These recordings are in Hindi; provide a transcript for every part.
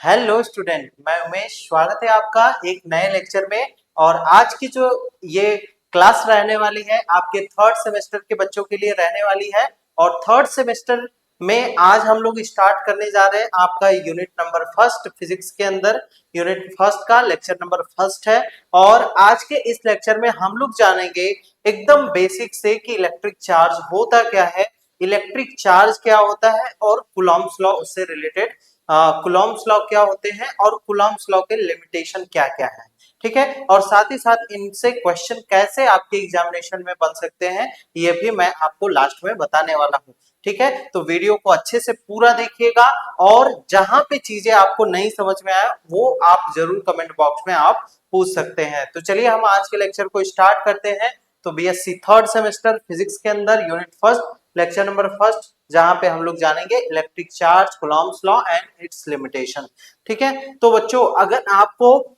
हेलो स्टूडेंट, मैं उमेश। स्वागत है आपका एक नए लेक्चर में। और आज की जो ये क्लास रहने वाली है आपके थर्ड सेमेस्टर के बच्चों के लिए रहने वाली है। और थर्ड सेमेस्टर में आज हम लोग स्टार्ट करने जा रहे हैं आपका यूनिट नंबर फर्स्ट फिजिक्स के अंदर। यूनिट फर्स्ट का लेक्चर नंबर फर्स्ट है। और आज के इस लेक्चर में हम लोग जानेंगे एकदम बेसिक से कि इलेक्ट्रिक चार्ज होता क्या है, इलेक्ट्रिक चार्ज क्या होता है और कूलॉम्स लॉ उससे रिलेटेड कूलॉम्स लॉ क्या होते हैं और कूलॉम्स लॉ के लिमिटेशन क्या क्या है। ठीक है, और साथ ही साथ इनसे क्वेश्चन कैसे आपके एग्जामिनेशन में बन सकते हैं ये भी मैं आपको लास्ट में बताने वाला हूँ। ठीक है, तो वीडियो को अच्छे से पूरा देखिएगा और जहां पे चीजें आपको नहीं समझ में आए वो आप जरूर कमेंट बॉक्स में आप पूछ सकते हैं। तो चलिए हम आज के लेक्चर को स्टार्ट करते हैं। तो बीएससी थर्ड सेमेस्टर फिजिक्स के अंदर unit first lecture number first, जहां पे हम लोग जानेंगे electric charge, Coulomb's law and it's limitation. ठीक है, तो बच्चों अगर आपको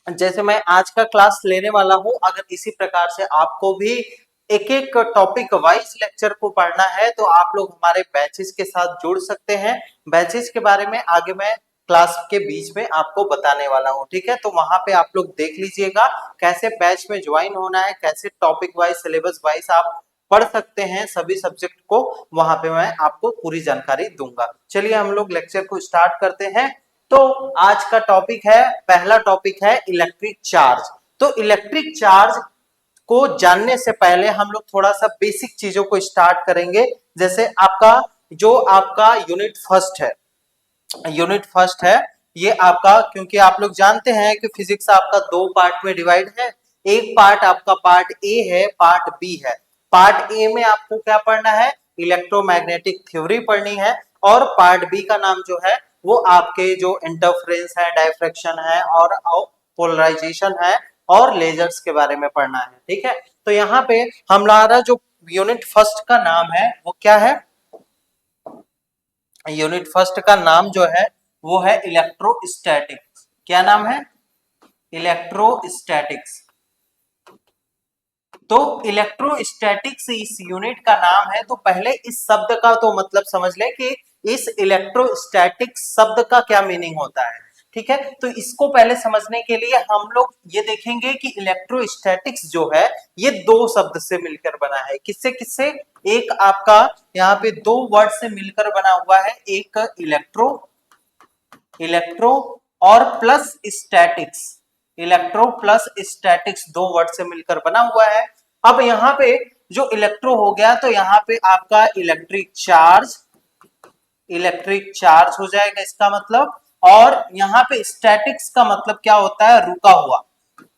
जैसे मैं आज का क्लास लेने वाला हूं, अगर इसी प्रकार से आपको भी एक एक टॉपिक वाइज लेक्चर को पढ़ना है तो आप लोग हमारे बैचेस के साथ जुड़ सकते हैं। बैचेस के बारे में आगे मैं क्लास के बीच में आपको बताने वाला हूं। ठीक है, तो वहां पे आप लोग देख लीजिएगा कैसे बैच में ज्वाइन होना है, कैसे टॉपिक वाइज सिलेबस वाइज आप पढ़ सकते हैं सभी सब्जेक्ट को। वहां पे मैं आपको पूरी जानकारी दूंगा। चलिए हम लोग लेक्चर को स्टार्ट करते हैं। तो आज का टॉपिक है, पहला टॉपिक है इलेक्ट्रिक चार्ज। तो इलेक्ट्रिक चार्ज को जानने से पहले हम लोग थोड़ा सा बेसिक चीजों को स्टार्ट करेंगे। जैसे आपका यूनिट फर्स्ट है, यूनिट फर्स्ट है ये आपका, क्योंकि आप लोग जानते हैं कि फिजिक्स आपका दो पार्ट में डिवाइड है। एक पार्ट आपका पार्ट ए है, पार्ट बी है। पार्ट ए में आपको क्या पढ़ना है, इलेक्ट्रोमैग्नेटिक थ्योरी पढ़नी है। और पार्ट बी का नाम जो है वो आपके जो इंटरफेरेंस है, डायफ्रैक्शन है और पोलराइजेशन है और लेजर्स के बारे में पढ़ना है। ठीक है, तो यहाँ पे हमारा जो यूनिट फर्स्ट का नाम है वो क्या है, यूनिट फर्स्ट का नाम जो है वो है इलेक्ट्रोस्टैटिक्स। क्या नाम है, इलेक्ट्रोस्टैटिक्स। तो इलेक्ट्रोस्टैटिक्स इस यूनिट का नाम है। तो पहले इस शब्द का तो मतलब समझ ले कि इस इलेक्ट्रोस्टैटिक्स शब्द का क्या मीनिंग होता है। ठीक है, तो इसको पहले समझने के लिए हम लोग ये देखेंगे कि इलेक्ट्रोस्टैटिक्स जो है ये दो शब्द से मिलकर बना है। किससे किससे, एक आपका यहाँ पे दो वर्ड से मिलकर बना हुआ है, एक इलेक्ट्रो, इलेक्ट्रो और plus statics. Electro plus statics दो वर्ड से मिलकर बना हुआ है। अब यहाँ पे जो इलेक्ट्रो हो गया तो यहाँ पे आपका इलेक्ट्रिक चार्ज, इलेक्ट्रिक चार्ज हो जाएगा इसका मतलब। और यहाँ पे स्टैटिक्स का मतलब क्या होता है, रुका हुआ,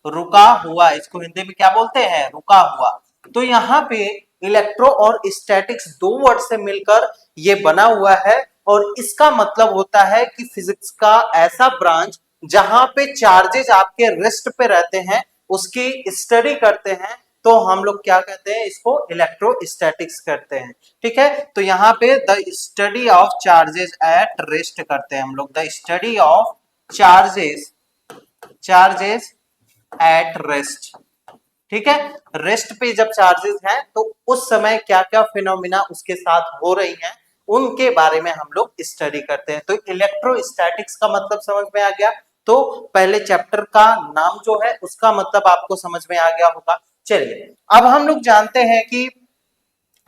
रुका हुआ। इसको हिंदी में क्या बोलते हैं, रुका हुआ। तो यहाँ पे इलेक्ट्रो और स्टैटिक्स दो वर्ड से मिलकर ये बना हुआ है। और इसका मतलब होता है कि फिजिक्स का ऐसा ब्रांच जहां पे चार्जेस आपके रेस्ट पे रहते हैं उसकी स्टडी करते हैं, तो हम लोग क्या कहते हैं, इसको इलेक्ट्रोस्टैटिक्स करते हैं। ठीक है, तो यहाँ पे the study of charges at rest करते हैं हम लोग, the study of charges, charges at rest. ठीक है, रेस्ट पे जब चार्जेस हैं तो उस समय क्या क्या फिनोमिना उसके साथ हो रही हैं उनके बारे में हम लोग स्टडी करते हैं। तो इलेक्ट्रोस्टैटिक्स का मतलब समझ में आ गया। तो पहले चैप्टर का नाम जो है उसका मतलब आपको समझ में आ गया होगा। चलिए अब हम लोग जानते हैं कि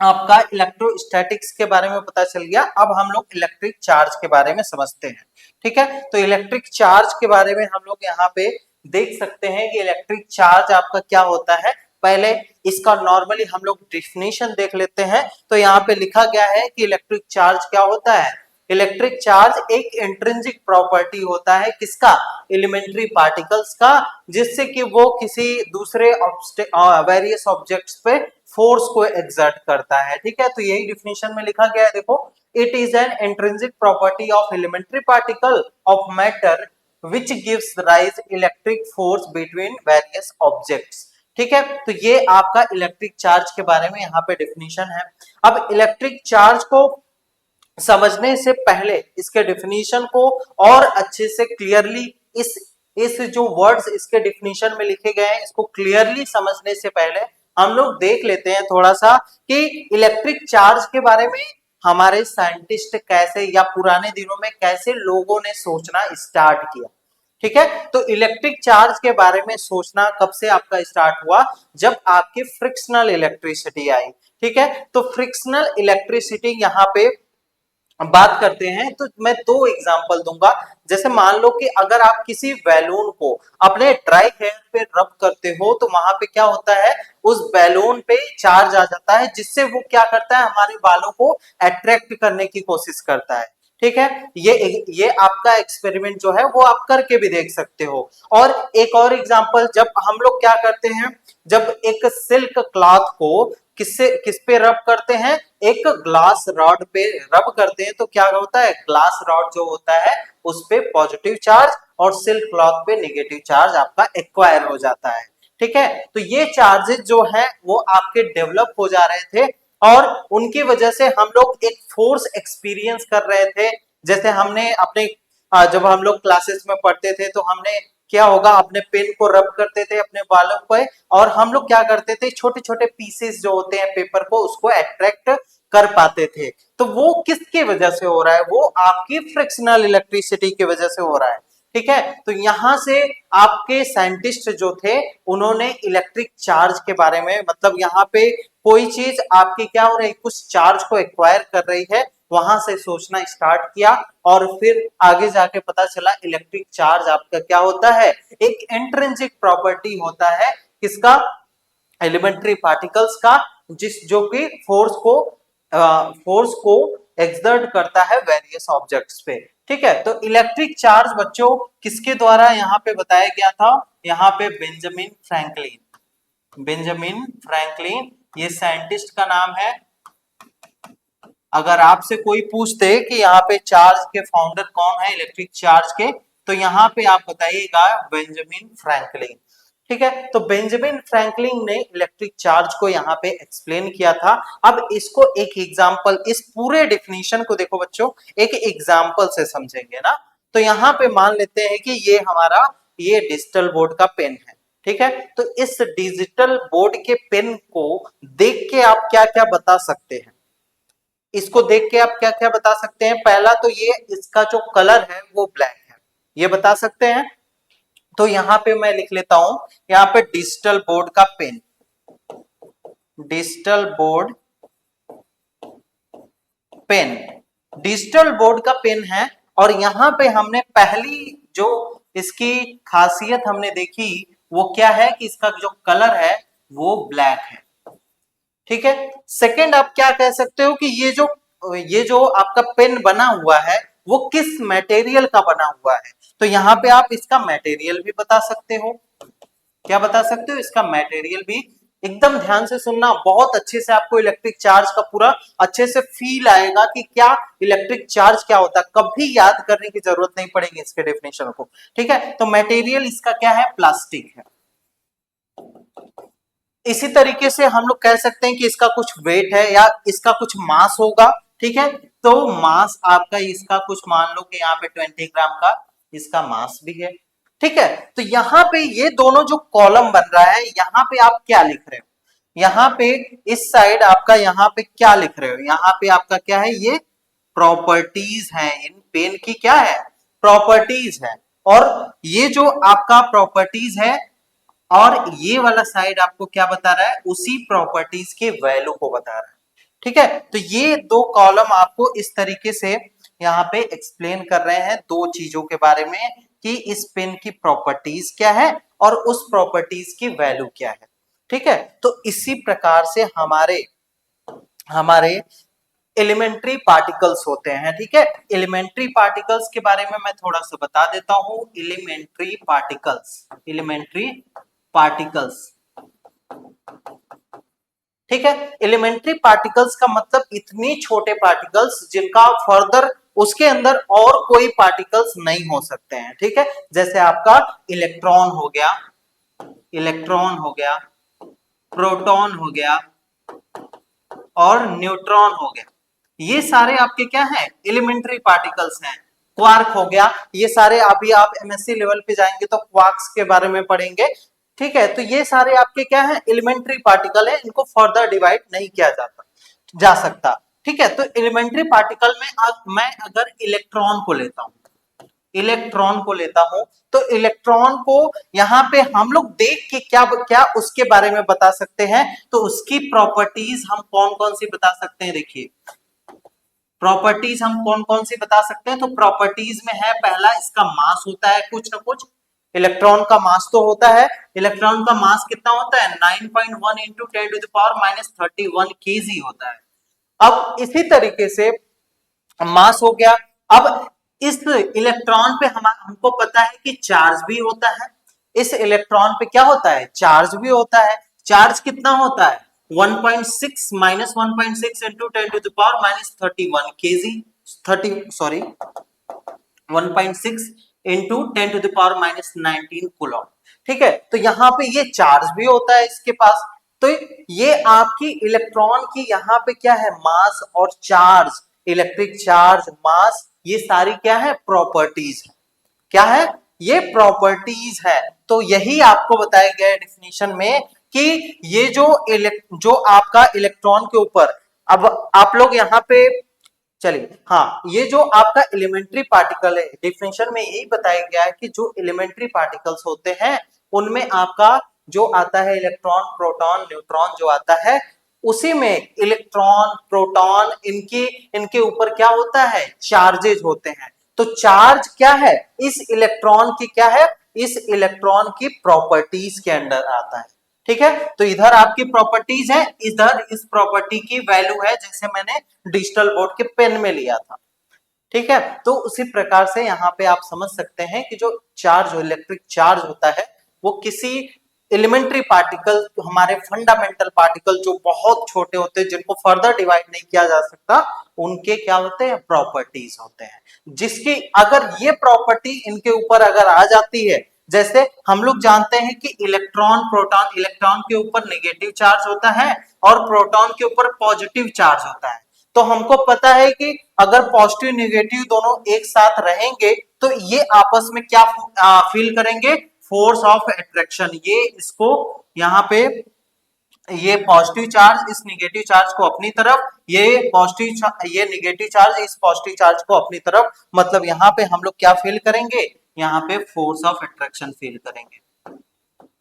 आपका इलेक्ट्रोस्टैटिक्स के बारे में पता चल गया। अब हम लोग इलेक्ट्रिक चार्ज के बारे में समझते हैं। ठीक है, तो इलेक्ट्रिक चार्ज के बारे में हम लोग यहाँ पे देख सकते हैं कि इलेक्ट्रिक चार्ज आपका क्या होता है। पहले इसका नॉर्मली हम लोग डेफिनेशन देख लेते हैं। तो यहाँ पे लिखा गया है कि इलेक्ट्रिक चार्ज क्या होता है, इलेक्ट्रिक चार्ज एक इंट्रिंसिक प्रॉपर्टी होता है किसका, एलिमेंट्री पार्टिकल्स का, जिससे कि वो किसी दूसरे वेरियस ऑब्जेक्ट्स पे फोर्स को एक्सर्ट करता है। ठीक है, तो यही डिफिनेशन में लिखा गया है, देखो, it is an intrinsic property of elementary particle of matter which gives rise electric force between various objects। ठीक है, तो ये आपका इलेक्ट्रिक चार्ज के बारे में यहाँ पे डेफिनेशन है। अब इलेक्ट्रिक चार्ज को समझने से पहले इसके डेफिनेशन को और अच्छे से क्लियरली इस जो वर्ड्स इसके डेफिनेशन में लिखे गए हैं इसको क्लियरली समझने से पहले हम लोग देख लेते हैं थोड़ा सा कि इलेक्ट्रिक चार्ज के बारे में हमारे साइंटिस्ट कैसे या पुराने दिनों में कैसे लोगों ने सोचना स्टार्ट किया। ठीक है, तो इलेक्ट्रिक चार्ज के बारे में सोचना कब से आपका स्टार्ट हुआ, जब आपकी फ्रिक्शनल इलेक्ट्रिसिटी आई। ठीक है, तो फ्रिक्शनल इलेक्ट्रिसिटी यहाँ पे बात करते हैं तो मैं दो एग्जांपल दूंगा। जैसे मान लो कि अगर आप किसी बैलून को अपने ड्राई हेयर पे रब करते हो तो वहां पे क्या होता है, उस बैलून पे चार्ज आ जाता है, जिससे वो क्या करता है, हमारे बालों को अट्रैक्ट करने की कोशिश करता है। ठीक है, ये आपका एक्सपेरिमेंट जो है वो आप करके भी देख सकते हो। और एक और एग्जांपल, जब हम लोग क्या करते हैं, जब एक सिल्क क्लॉथ को किस पे रब करते हैं, एक ग्लास रॉड पे रब करते हैं, तो क्या होता है, ग्लास रॉड जो होता है उस पे पॉजिटिव चार्ज और सिल्क क्लॉथ पे नेगेटिव चार्ज आपका एक्वायर हो जाता है। ठीक है, तो ये चार्जेस जो है वो आपके डेवलप हो जा रहे थे और उनकी वजह से हम लोग एक फोर्स एक्सपीरियंस कर रहे थे। जैसे हमने अपने जब हम लोग क्लासेस में पढ़ते थे तो हमने क्या होगा, अपने पेन को रब करते थे अपने बालों पे और हम लोग क्या करते थे, छोटे छोटे पीसेस जो होते हैं पेपर को, उसको अट्रैक्ट कर पाते थे। तो वो किसकी वजह से हो रहा है, वो आपकी फ्रिक्शनल इलेक्ट्रिसिटी की वजह से हो रहा है। ठीक है, तो यहां से आपके साइंटिस्ट जो थे उन्होंने इलेक्ट्रिक चार्ज के बारे में, मतलब यहाँ पे कोई चीज आपकी क्या हो रही है, कुछ चार्ज को एक्वायर कर रही है, वहां से सोचना स्टार्ट किया और फिर आगे जाके पता चला इलेक्ट्रिक चार्ज आपका क्या होता है, एक इंट्रिंसिक प्रॉपर्टी होता है किसका, एलिमेंट्री पार्टिकल्स का, जो कि फोर्स को एक्सर्ट करता है वेरियस ऑब्जेक्ट्स पे। ठीक है, तो इलेक्ट्रिक चार्ज बच्चों किसके द्वारा यहाँ पे बताया गया था, यहाँ पे बेंजामिन फ्रैंकलिन ये साइंटिस्ट का नाम है। अगर आपसे कोई पूछते कि यहाँ पे चार्ज के फाउंडर कौन है इलेक्ट्रिक चार्ज के, तो यहाँ पे आप बताइएगा बेंजामिन फ्रैंकलिन। ठीक है, तो बेंजामिन फ्रैंकलिन ने इलेक्ट्रिक चार्ज को यहाँ पे एक्सप्लेन किया था। अब इसको एक एग्जांपल, इस पूरे डेफिनेशन को देखो बच्चों, एक एग्जांपल से समझेंगे ना। तो यहाँ पे मान लेते हैं कि ये हमारा ये डिजिटल बोर्ड का पेन है। ठीक है, तो इस डिजिटल बोर्ड के पेन को देख के आप क्या क्या बता सकते हैं, इसको देख के आप क्या क्या बता सकते हैं, पहला तो ये इसका जो कलर है वो ब्लैक है, ये बता सकते हैं। तो यहां पे मैं लिख लेता हूं, यहाँ पे डिजिटल बोर्ड का pen, digital board pen, digital board का पेन है। और यहां पे हमने पहली जो इसकी खासियत हमने देखी वो क्या है कि इसका जो कलर है वो ब्लैक है। ठीक है, सेकंड आप क्या कह सकते हो कि ये जो आपका पेन बना हुआ है वो किस मटेरियल का बना हुआ है, तो यहाँ पे आप इसका मटेरियल भी बता सकते हो। क्या बता सकते हो, इसका मटेरियल भी। एकदम ध्यान से सुनना, बहुत अच्छे से आपको इलेक्ट्रिक चार्ज का पूरा अच्छे से फील आएगा कि क्या इलेक्ट्रिक चार्ज क्या होता है, कभी याद करने की जरूरत नहीं पड़ेगी इसके डेफिनेशन को। ठीक है, तो मटेरियल इसका क्या है, प्लास्टिक है। इसी तरीके से हम लोग कह सकते हैं कि इसका कुछ वेट है या इसका कुछ मास होगा। ठीक है, तो मास आपका इसका कुछ मान लो कि यहाँ पे 20 ग्राम का इसका मास भी है। ठीक है, तो यहाँ पे ये दोनों जो कॉलम बन रहा है, यहाँ पे आप क्या लिख रहे हो, यहाँ पे इस साइड आपका यहाँ पे क्या लिख रहे हो, यहाँ पे आपका क्या है, ये प्रॉपर्टीज है, इन पेन की क्या है, प्रॉपर्टीज है। और ये जो आपका प्रॉपर्टीज है और ये वाला साइड आपको क्या बता रहा है, उसी प्रॉपर्टीज के वैल्यू को बता रहा है। ठीक है, तो ये दो कॉलम आपको इस तरीके से यहाँ पे एक्सप्लेन कर रहे हैं दो चीजों के बारे में कि इस पेन की प्रॉपर्टीज क्या है और उस प्रॉपर्टीज की वैल्यू क्या है। ठीक है, तो इसी प्रकार से हमारे हमारे एलिमेंट्री पार्टिकल्स होते हैं। ठीक है, एलिमेंट्री पार्टिकल्स के बारे में मैं थोड़ा सा बता देता हूं। एलिमेंट्री पार्टिकल्स, ठीक है, एलिमेंट्री पार्टिकल्स का मतलब इतने छोटे पार्टिकल्स जिनका फर्दर उसके अंदर और कोई पार्टिकल्स नहीं हो सकते हैं। ठीक है, जैसे आपका इलेक्ट्रॉन हो गया, प्रोटॉन हो गया और न्यूट्रॉन हो गया, ये सारे आपके क्या हैं, एलिमेंट्री पार्टिकल्स हैं। क्वार्क हो गया, ये सारे अभी आप एमएससी लेवल पे जाएंगे तो क्वार्क्स के बारे में पढ़ेंगे। ठीक है, तो ये सारे आपके क्या हैं, एलिमेंट्री पार्टिकल है, इनको फर्दर डिवाइड नहीं किया जा सकता। ठीक है, तो एलिमेंट्री पार्टिकल में मैं अगर इलेक्ट्रॉन को लेता हूं, इलेक्ट्रॉन को लेता हूं, तो इलेक्ट्रॉन को यहां पे हम लोग देख के क्या क्या उसके बारे में बता सकते हैं, तो उसकी प्रॉपर्टीज हम कौन कौन सी बता सकते हैं। देखिए प्रॉपर्टीज हम कौन कौन सी बता सकते हैं, तो प्रॉपर्टीज में है पहला, इसका मास होता है कुछ ना कुछ, इलेक्ट्रॉन का मास तो होता है, इलेक्ट्रॉन का मास कितना होता है 9.1 इंटू 10⁻³ केजी होता है। अब इसी तरीके से मास हो गया। अब इस इलेक्ट्रॉन पे हमको पता है कि चार्ज भी होता है, इस इलेक्ट्रॉन पे क्या होता है, चार्ज भी होता है। चार्ज कितना होता है 1.6 minus 1.6 into 10⁻³ KG, 1.6 into 10⁻⁻19 coulomb. ठीक है, तो यहाँ पे ये चार्ज भी होता है इसके पास। तो ये आपकी इलेक्ट्रॉन की यहाँ पे क्या है, मास और चार्ज, इलेक्ट्रिक चार्ज, मास, ये सारी क्या है, प्रॉपर्टीज है। क्या है, ये प्रॉपर्टीज है। तो यही आपको बताया गया है डेफिनेशन में कि ये जो आपका इलेक्ट्रॉन के ऊपर, अब आप लोग यहाँ पे चलिए, हाँ, ये जो आपका एलिमेंट्री पार्टिकल है, डिफिनेशन में यही बताया गया है कि जो एलिमेंट्री पार्टिकल्स होते हैं उनमें आपका जो आता है इलेक्ट्रॉन, प्रोटॉन, न्यूट्रॉन जो आता है, उसी में इलेक्ट्रॉन, प्रोटॉन, इनके इनके ऊपर क्या होता है, चार्जेज होते हैं। तो चार्ज क्या है, इस इलेक्ट्रॉन की क्या है, इस इलेक्ट्रॉन की प्रॉपर्टीज के अंडर आता है। ठीक है, तो इधर आपकी प्रॉपर्टीज है, इधर इस प्रॉपर्टी की वैल्यू है, जैसे मैंने डिजिटल बोर्ड के पेन में लिया था। ठीक है, तो उसी प्रकार से यहाँ पे आप समझ सकते हैं कि जो चार्ज, इलेक्ट्रिक चार्ज होता है, वो किसी एलिमेंट्री पार्टिकल, हमारे फंडामेंटल पार्टिकल जो बहुत छोटे होते हैं, जिनको फर्दर डिवाइड नहीं किया जा सकता, उनके क्या होते हैं, प्रॉपर्टीज होते हैं। जिसकी अगर ये प्रॉपर्टी इनके ऊपर अगर आ जाती है, जैसे हम लोग जानते हैं कि इलेक्ट्रॉन, प्रोटॉन, इलेक्ट्रॉन के ऊपर नेगेटिव चार्ज होता है और प्रोटॉन के ऊपर पॉजिटिव चार्ज होता है। तो हमको पता है कि अगर पॉजिटिव नेगेटिव दोनों एक साथ रहेंगे तो ये आपस में क्या फील करेंगे, फोर्स ऑफ अट्रैक्शन। ये इसको यहाँ पे, ये पॉजिटिव चार्ज इस नेगेटिव चार्ज को अपनी तरफ, ये नेगेटिव चार्ज इस पॉजिटिव चार्ज को अपनी तरफ, मतलब यहाँ पे हम लोग क्या फील करेंगे, यहाँ पे फोर्स ऑफ अट्रैक्शन फील करेंगे।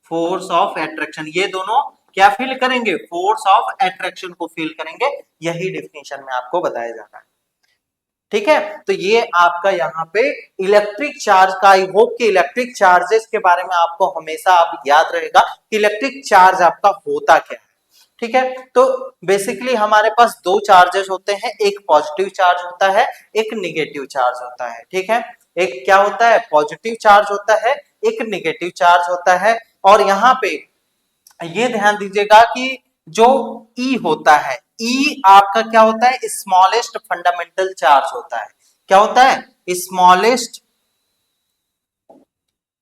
फोर्स ऑफ अट्रैक्शन, ये दोनों क्या फील करेंगे, फोर्स ऑफ अट्रैक्शन को फील करेंगे। यही डेफिनेशन में आपको बताया जा रहा है। ठीक है, तो ये आपका यहाँ पे इलेक्ट्रिक चार्ज का, आई होप कि इलेक्ट्रिक चार्जेस के बारे में आपको हमेशा आप याद रहेगा कि इलेक्ट्रिक चार्ज आपका होता क्या है। ठीक है, तो बेसिकली हमारे पास दो चार्जेस होते हैं, एक पॉजिटिव चार्ज होता है, एक निगेटिव चार्ज होता है। ठीक है, एक क्या होता है, पॉजिटिव चार्ज होता है, एक निगेटिव चार्ज होता है। और यहाँ पे ये ध्यान दीजिएगा कि जो ई होता है, ई आपका क्या होता है, स्मॉलेस्ट फंडामेंटल चार्ज होता है। क्या होता है, smallest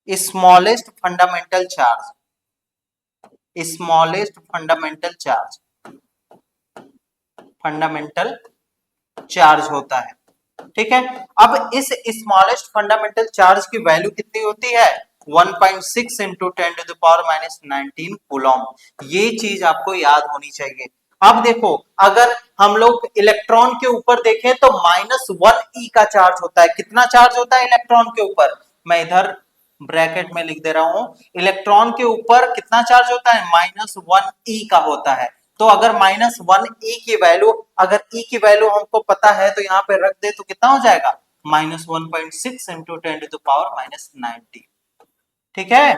smallest fundamental charge, smallest fundamental charge, fundamental charge होता है। ठीक है, अब इस स्मॉलेस्ट फंडामेंटल चार्ज की वैल्यू कितनी होती है, 1.6 इंटू 10⁻⁹ कूलम। ये चीज आपको याद होनी चाहिए। अब देखो, अगर हम लोग इलेक्ट्रॉन के ऊपर देखें तो -1 का चार्ज होता है। कितना चार्ज होता है इलेक्ट्रॉन के ऊपर, मैं इधर ब्रैकेट में लिख दे रहा हूं, इलेक्ट्रॉन के ऊपर कितना चार्ज होता है, -1 का होता है। तो अगर -1 की वैल्यू, अगर ई की वैल्यू हमको पता है तो यहाँ पे रख दे तो कितना हो जाएगा, -1.6 इंटू 10⁻⁹। ठीक है,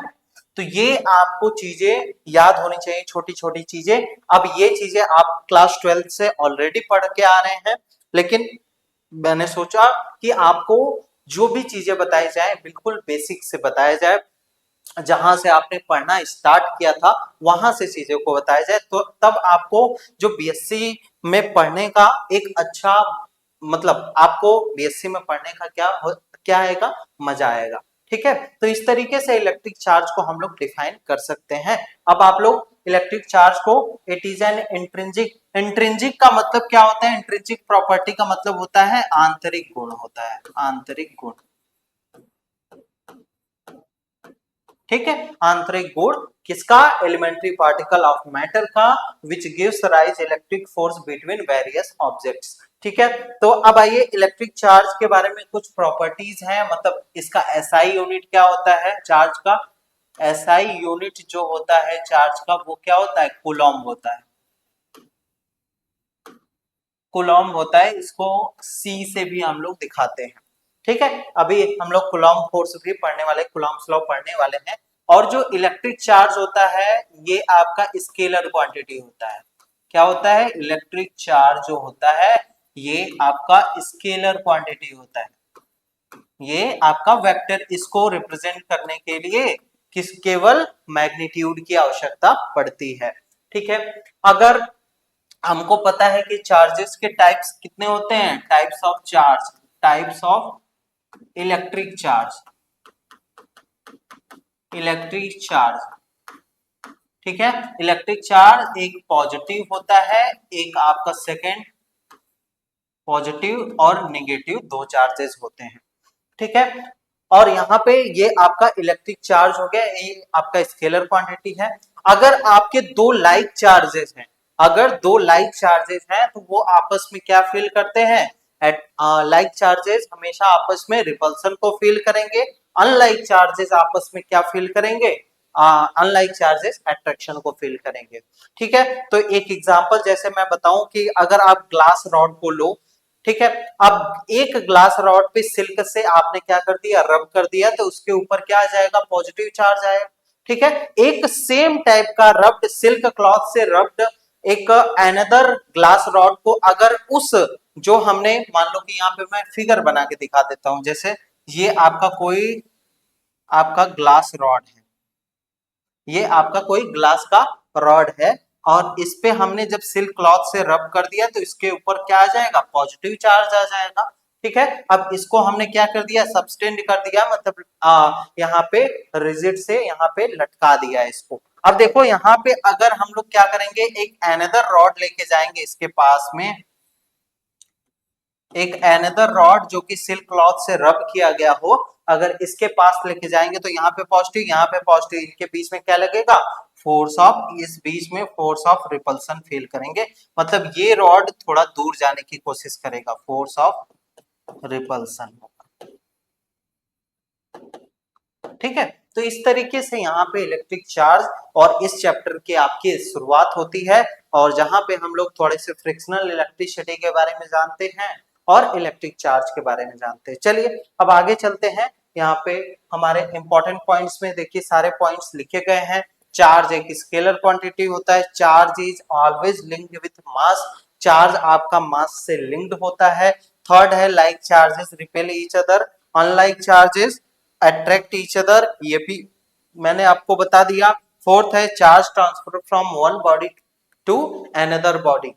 तो ये आपको चीजें याद होनी चाहिए, छोटी छोटी चीजें। अब ये चीजें आप क्लास 12 से ऑलरेडी पढ़ के आ रहे हैं, लेकिन मैंने सोचा कि आपको जो भी चीजें बताई जाए बिल्कुल बेसिक से बताया जाए, जहां से आपने पढ़ना स्टार्ट किया था वहां से चीजों को बताया जाए, तो तब आपको जो बीएससी में पढ़ने का एक अच्छा, मतलब आपको बीएससी में पढ़ने का क्या आएगा, मजा आएगा। ठीक है, तो इस तरीके से इलेक्ट्रिक चार्ज को हम लोग डिफाइन कर सकते हैं। अब आप लोग इलेक्ट्रिक चार्ज को, it is an intrinsic, intrinsic का मतलब क्या होता है, इंट्रिंसिक प्रॉपर्टी का मतलब होता है आंतरिक गुण होता है, आंतरिक गुण। ठीक है, आंतरिक गुण किसका? एलिमेंट्री पार्टिकल ऑफ मैटर का, which gives rise electric force between various objects. ठीक है, तो अब आइए इलेक्ट्रिक चार्ज के बारे में कुछ प्रॉपर्टीज हैं, मतलब इसका एसआई यूनिट क्या होता है चार्ज का? एसआई यूनिट जो होता है चार्ज का वो क्या होता है? कूलॉम होता है। कूलॉम होता है, इसको सी से भी हम लोग दिखाते हैं। ठीक है, अभी हम लोग कूलॉम फोर्स भी पढ़ने वाले, कूलॉम्स लॉ पढ़ने वाले हैं। और जो इलेक्ट्रिक चार्ज होता है ये आपका स्केलर क्वांटिटी होता है। क्या होता है? इलेक्ट्रिक चार्ज जो होता है ये आपका स्केलर क्वांटिटी होता है। ये आपका वेक्टर, इसको रिप्रेजेंट करने के लिए केवल मैग्नीट्यूड की आवश्यकता पड़ती है। ठीक है, अगर हमको पता है कि चार्जेस के टाइप्स कितने होते हैं, types of charge, types of electric charge, electric charge. ठीक है, इलेक्ट्रिक चार्ज एक पॉजिटिव होता है, एक आपका सेकेंड पॉजिटिव और नेगेटिव, दो चार्जेस होते हैं। ठीक है, और यहाँ पे ये आपका इलेक्ट्रिक चार्ज हो गया, ये आपका स्केलर क्वांटिटी है। अगर आपके दो लाइक चार्जेस हैं, अगर दो लाइक चार्जेस हैं तो वो आपस में क्या फील करते हैं? एट लाइक चार्जेस हमेशा आपस में रिपल्सन को फील करेंगे, अनलाइक चार्जेस आपस में क्या फील करेंगे? अनलाइक चार्जेस अट्रैक्शन को फील करेंगे। ठीक है, तो एक एग्जांपल जैसे मैं बताऊं कि अगर आप ग्लास रॉड को लो, ठीक है, अब एक ग्लास रॉड पे सिल्क से आपने क्या कर दिया? रब कर दिया, तो उसके ऊपर क्या आ जाएगा? पॉजिटिव चार्ज आएगा। ठीक है, एक सेम टाइप का रब्ड सिल्क क्लॉथ से रब्ड एक अनदर ग्लास रॉड को अगर उस जो हमने, मान लो कि यहाँ पे मैं फिगर बना के दिखा देता हूं, जैसे ये आपका कोई आपका ग्लास रॉड है, ये आपका कोई ग्लास का रॉड है, और इस पे हमने जब सिल्क क्लॉथ से रब कर दिया तो इसके ऊपर क्या आ जाएगा? पॉजिटिव चार्ज आ जाएगा। ठीक है, अब इसको हमने क्या कर दिया? सब्सटेंड कर दिया, मतलब यहाँ पे रिजिड से यहाँ पे लटका दिया इसको। अब देखो यहाँ पे अगर हम लोग क्या करेंगे, एक अनदर रॉड लेके जाएंगे इसके पास में, एक अनदर रॉड जो कि सिल्क क्लॉथ से रब किया गया हो, अगर इसके पास लेके जाएंगे तो यहाँ पे पॉजिटिव, यहाँ पे पॉजिटिव, इनके बीच में क्या लगेगा? फोर्स ऑफ, इस बीच में फोर्स ऑफ रिपल्सन फील करेंगे, मतलब ये रॉड थोड़ा दूर जाने की कोशिश करेगा, फोर्स ऑफ रिपल्सन। ठीक है, तो इस तरीके से यहाँ पे इलेक्ट्रिक चार्ज और इस चैप्टर की आपकी शुरुआत होती है, और जहां पे हम लोग थोड़े से फ्रिक्शनल इलेक्ट्रिसिटी के बारे में जानते हैं और इलेक्ट्रिक चार्ज के बारे में जानते हैं। चलिए अब आगे चलते हैं। यहाँ पे हमारे इंपॉर्टेंट पॉइंट्स में देखिए सारे पॉइंट्स लिखे गए हैं। चार्ज एक स्केलर क्वांटिटी होता है, charge is always linked with mass, charge आपका मास से लिंक्ड होता है। थर्ड है like charges repel each other, unlike charges attract each other, ये भी मैंने आपको बता दिया। फोर्थ है charge transfer from one body to another body,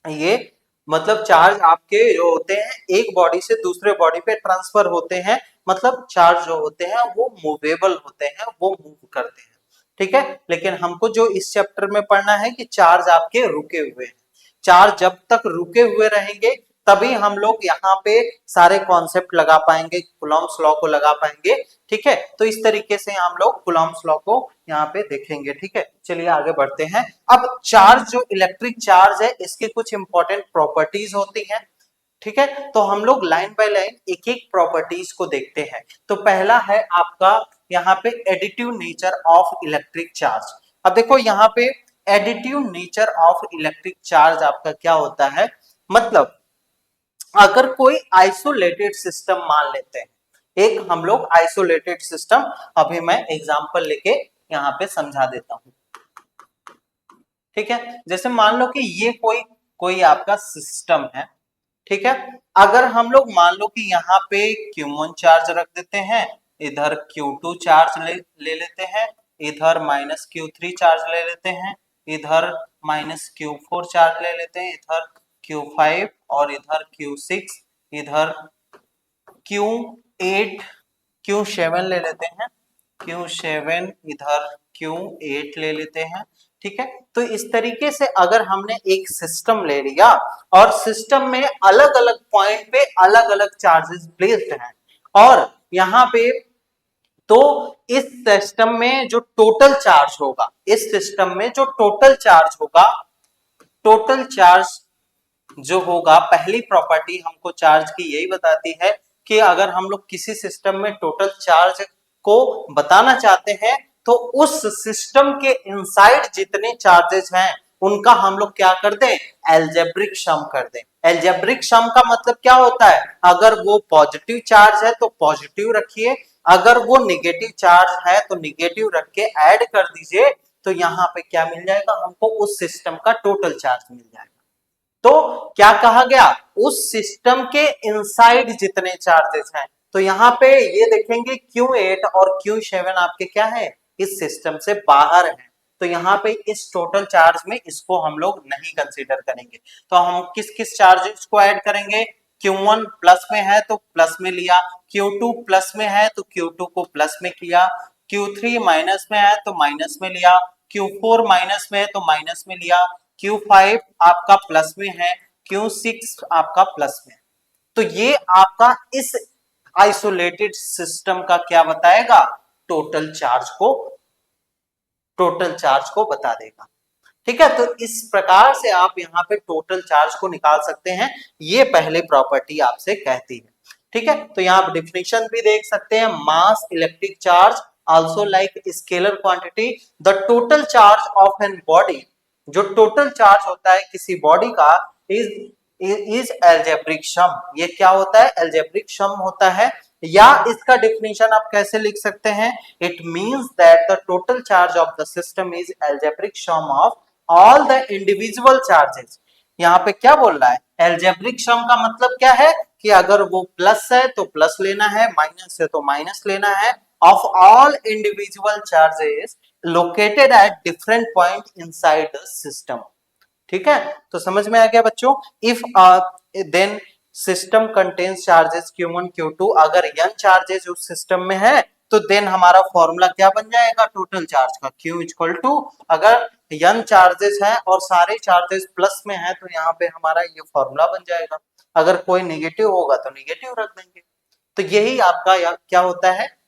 ये मतलब चार्ज आपके जो होते हैं एक बॉडी से दूसरे बॉडी पे ट्रांसफर होते हैं, मतलब चार्ज जो होते हैं वो मूवेबल होते हैं, वो मूव करते हैं। ठीक है, लेकिन हमको जो इस चैप्टर में पढ़ना है कि चार्ज आपके रुके हुए हैं, चार्ज जब तक रुके हुए रहेंगे तभी हम लोग यहाँ पे सारे कॉन्सेप्ट लगा पाएंगे, कूलॉम्स लॉ को लगा पाएंगे। ठीक है, तो इस तरीके से हम लोग कूलॉम्स लॉ को यहाँ पे देखेंगे। ठीक है, चलिए आगे बढ़ते हैं। अब चार्ज, जो इलेक्ट्रिक चार्ज है, इसके कुछ इंपॉर्टेंट प्रॉपर्टीज होती हैं। ठीक है, तो हम लोग लाइन बाय लाइन एक एक प्रॉपर्टीज को देखते हैं। तो पहला है आपका यहाँ पे additive nature of electric charge. अब देखो यहाँ पे additive nature of electric charge आपका क्या होता है, मतलब अगर कोई आइसोलेटेड सिस्टम मान लेते हैं, एक हम लोग आइसोलेटेड सिस्टम, अभी मैं एग्जांपल लेके यहाँ पे समझा देता हूं। ठीक है, जैसे मान लो कि ये कोई कोई आपका सिस्टम है। ठीक है, अगर हम लोग मान लो कि यहाँ पे Q1 चार्ज रख देते हैं, इधर Q2 चार्ज ले लेते हैं, इधर -Q3 चार्ज ले लेते हैं, इधर -Q4 चार्ज ले लेते हैं, इधर Q5 और इधर Q6, इधर Q8 Q7 ले लेते हैं, Q7 इधर Q8 ले लेते हैं। ठीक है, तो इस तरीके से अगर हमने एक सिस्टम ले लिया और सिस्टम में अलग अलग पॉइंट पे अलग अलग चार्जेस प्लेस्ड हैं, और यहाँ पे तो इस सिस्टम में जो टोटल चार्ज होगा, इस सिस्टम में जो टोटल चार्ज होगा, टोटल चार्ज जो होगा, पहली प्रॉपर्टी हमको चार्ज की यही बताती है कि अगर हम लोग किसी सिस्टम में टोटल चार्ज को बताना चाहते हैं तो उस सिस्टम के इनसाइड जितने चार्जेस हैं उनका हम लोग क्या कर दें, एल्जेब्रिक सम कर दें। एल्जेब्रिक सम का मतलब क्या होता है, अगर वो पॉजिटिव चार्ज है तो पॉजिटिव रखिए, अगर वो निगेटिव चार्ज है तो निगेटिव रख के ऐड कर दीजिए, तो यहाँ पे क्या मिल जाएगा हमको, उस सिस्टम का टोटल चार्ज मिल जाएगा। तो क्या कहा गया, उस सिस्टम के इनसाइड जितने चार्जेस हैं, तो यहाँ पे ये देखेंगे Q8 और Q7 आपके क्या है, इस सिस्टम से बाहर है, तो यहाँ पे इस टोटल चार्ज में इसको हम लोग नहीं कंसीडर करेंगे। तो हम किस किस चार्जेस को ऐड करेंगे, Q1 प्लस में है तो प्लस में लिया, Q2 प्लस में है तो Q2 को प्लस में किया, Q3 माइनस में है तो माइनस में लिया, Q4 माइनस में है तो माइनस में लिया, Q5 आपका प्लस में है, Q6 आपका प्लस में है। तो ये आपका इस आइसोलेटेड सिस्टम का क्या बताएगा, टोटल चार्ज को बता देगा। ठीक है, तो इस प्रकार से आप यहाँ पे टोटल चार्ज को निकाल सकते हैं, ये पहले प्रॉपर्टी आपसे कहती है। ठीक है, तो यहाँ आप डिफिनेशन भी देख सकते हैं, mass electric charge also like scalar quantity, the total charge of an body, जो टोटल चार्ज होता है किसी बॉडी का इज एल्जेब्रिक सम, ये क्या होता है, एल्जेब्रिक सम होता है। या इसका डिफिनेशन आप कैसे लिख सकते हैं, it means that the total charge of the system is algebraic sum of all the individual charges. यहाँ पे क्या बोल रहा है, एल्जेब्रिक सम का मतलब क्या है कि अगर वो प्लस है तो प्लस लेना है, माइनस है तो माइनस लेना है, of all individual charges located at different point inside the system. ठीक है, तो समझ में आ गया बच्चों। If then system contains charges Q1 Q2, अगर n चार्जेस उस सिस्टम में है तो देन हमारा फॉर्मूला क्या बन जाएगा, टोटल चार्ज का, Q इक्वल टू, अगर n चार्जेस है और सारे चार्जेस प्लस में है तो यहाँ पे हमारा ये फॉर्मूला बन जाएगा, अगर कोई नेगेटिव होगा तो नेगेटिव रख देंगे। तो यही आपका क्या होता है,